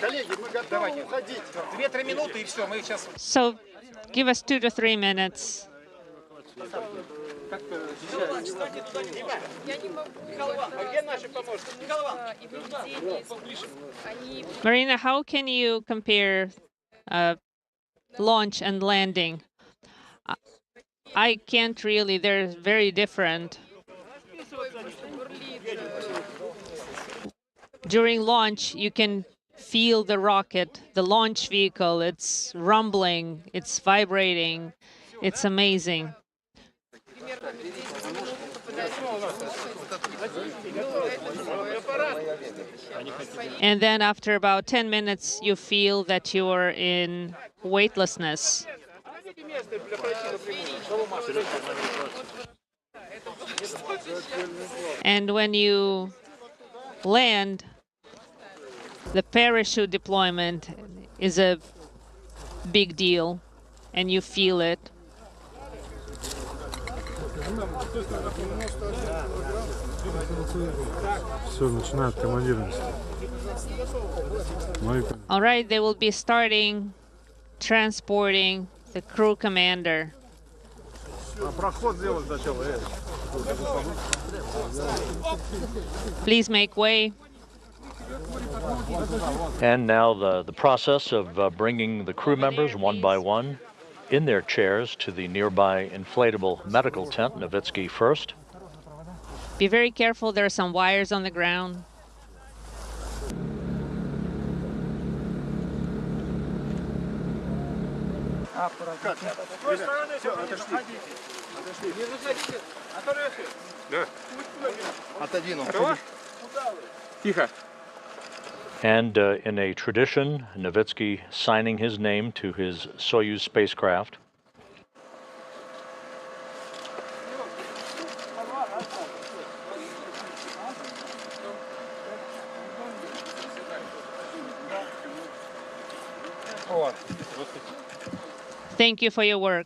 Коллеги, мы готовы уходить. 2-3 минуты и все, мы сейчас... So, give us 2 to 3 minutes. Marina, how can you compare launch and landing? I can't really, they're very different. During launch, you can feel the rocket, the launch vehicle, it's rumbling, it's vibrating, it's amazing. And then after about 10 minutes, you feel that you are in weightlessness. And when you land, the parachute deployment is a big deal, and you feel it. All right, they will be starting transporting the crew commander. Please make way. And now the process of bringing the crew members one by one in their chairs to the nearby inflatable medical tent, Novitsky first. Be very careful, there are some wires on the ground. And in a tradition, Novitsky signing his name to his Soyuz spacecraft. Thank you for your work.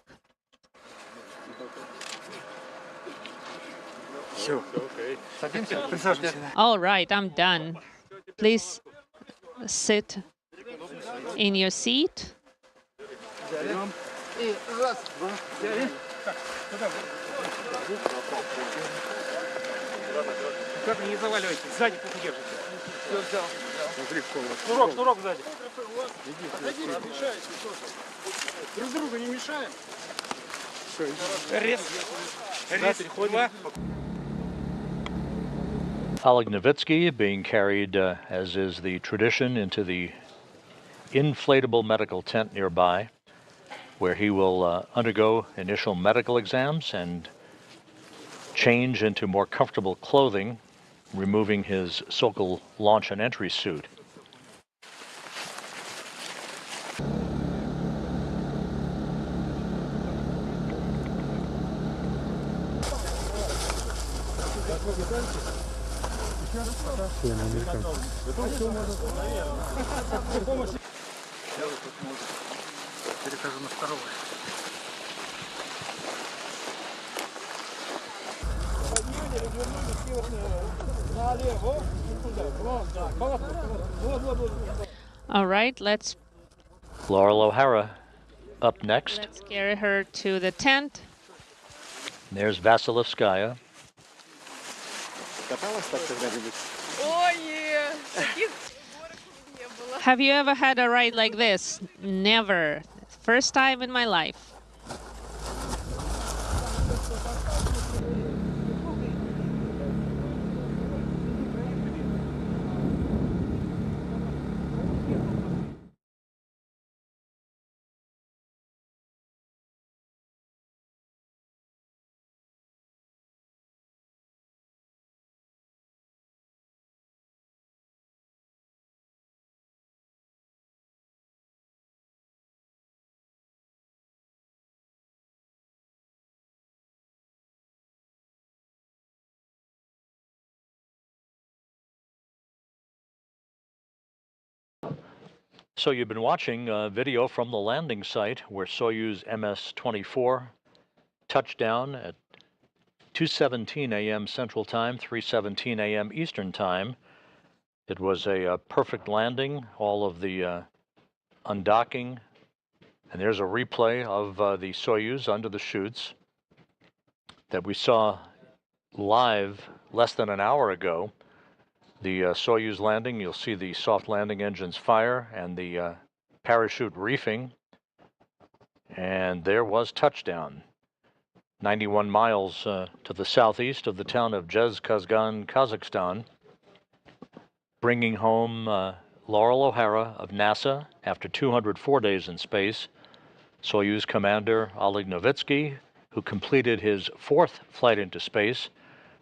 All right, I'm done. Please sit in your seat. Не заваливайте, сзади плохо держите. Шнурок сзади. Друг другу не мешаем. Рез. Oleg Novitsky being carried, as is the tradition, into the inflatable medical tent nearby, where he will undergo initial medical exams and change into more comfortable clothing, removing his Sokol launch and entry suit. All right, let's Laurel O'Hara up next. Let's carry her to the tent. There's Vasilevskaya. Have you ever had a ride like this? Never. First time in my life. So you've been watching a video from the landing site where Soyuz MS-24 touched down at 2:17 a.m. Central Time, 3:17 a.m. Eastern Time. It was a perfect landing, all of the undocking, and there's a replay of the Soyuz under the chutes that we saw live less than an hour ago. The Soyuz landing, you'll see the soft landing engines fire and the parachute reefing. And there was touchdown, 91 miles to the southeast of the town of Zhezkazgan, Kazakhstan, bringing home Laurel O'Hara of NASA after 204 days in space. Soyuz commander Oleg Novitsky who completed his 4th flight into space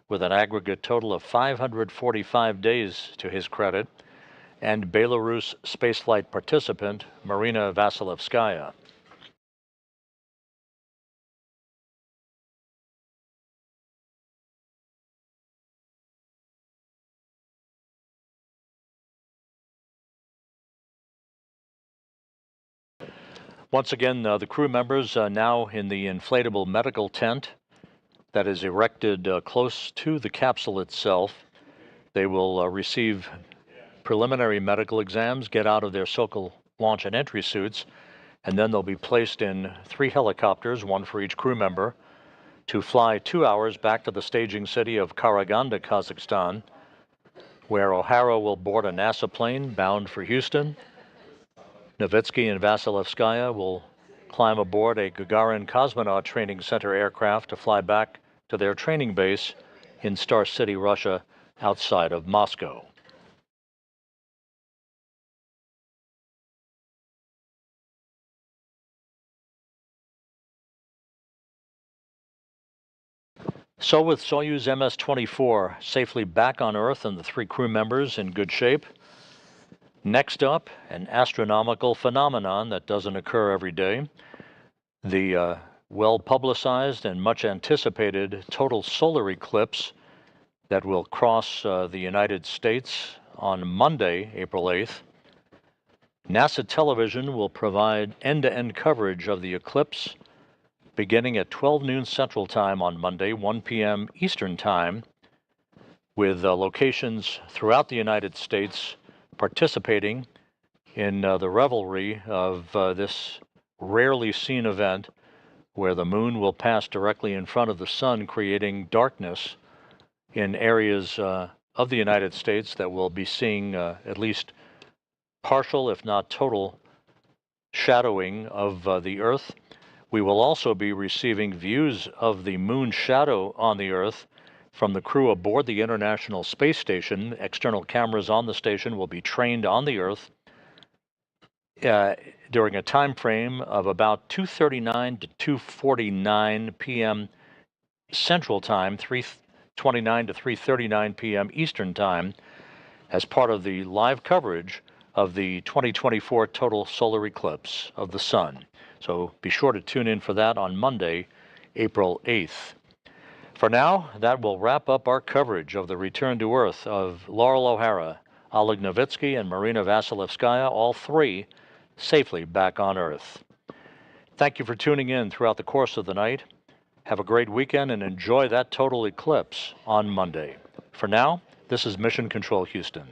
with an aggregate total of 545 days to his credit, and Belarus spaceflight participant Marina Vasilevskaya. Once again, the crew members now in the inflatable medical tent that is erected close to the capsule itself. They will receive preliminary medical exams, get out of their SOCOL launch and entry suits, and then they'll be placed in 3 helicopters, 1 for each crew member, to fly 2 hours back to the staging city of Karaganda, Kazakhstan, where O'Hara will board a NASA plane bound for Houston. Novitsky and Vasilevskaya will climb aboard a Gagarin Cosmonaut Training Center aircraft to fly back to their training base in Star City, Russia, outside of Moscow. So with Soyuz MS-24 safely back on Earth and the 3 crew members in good shape, next up, an astronomical phenomenon that doesn't occur every day. The well-publicized and much anticipated total solar eclipse that will cross the United States on Monday, April 8th. NASA television will provide end-to-end coverage of the eclipse beginning at 12 noon Central Time on Monday, 1 p.m. Eastern Time, with locations throughout the United States participating in the revelry of this rarely seen event where the moon will pass directly in front of the sun, creating darkness in areas of the United States that will be seeing at least partial, if not total, shadowing of the Earth. We will also be receiving views of the moon shadow on the Earth from the crew aboard the International Space Station. External cameras on the station will be trained on the Earth during a time frame of about 2:39 to 2:49 p.m. Central Time, 3:29 to 3:39 p.m. Eastern Time, as part of the live coverage of the 2024 total solar eclipse of the sun. So be sure to tune in for that on Monday, April 8th. For now, that will wrap up our coverage of the return to Earth of Laurel O'Hara, Oleg Novitsky, and Marina Vasilevskaya, all 3 safely back on Earth. Thank you for tuning in throughout the course of the night. Have a great weekend and enjoy that total eclipse on Monday. For now, this is Mission Control Houston.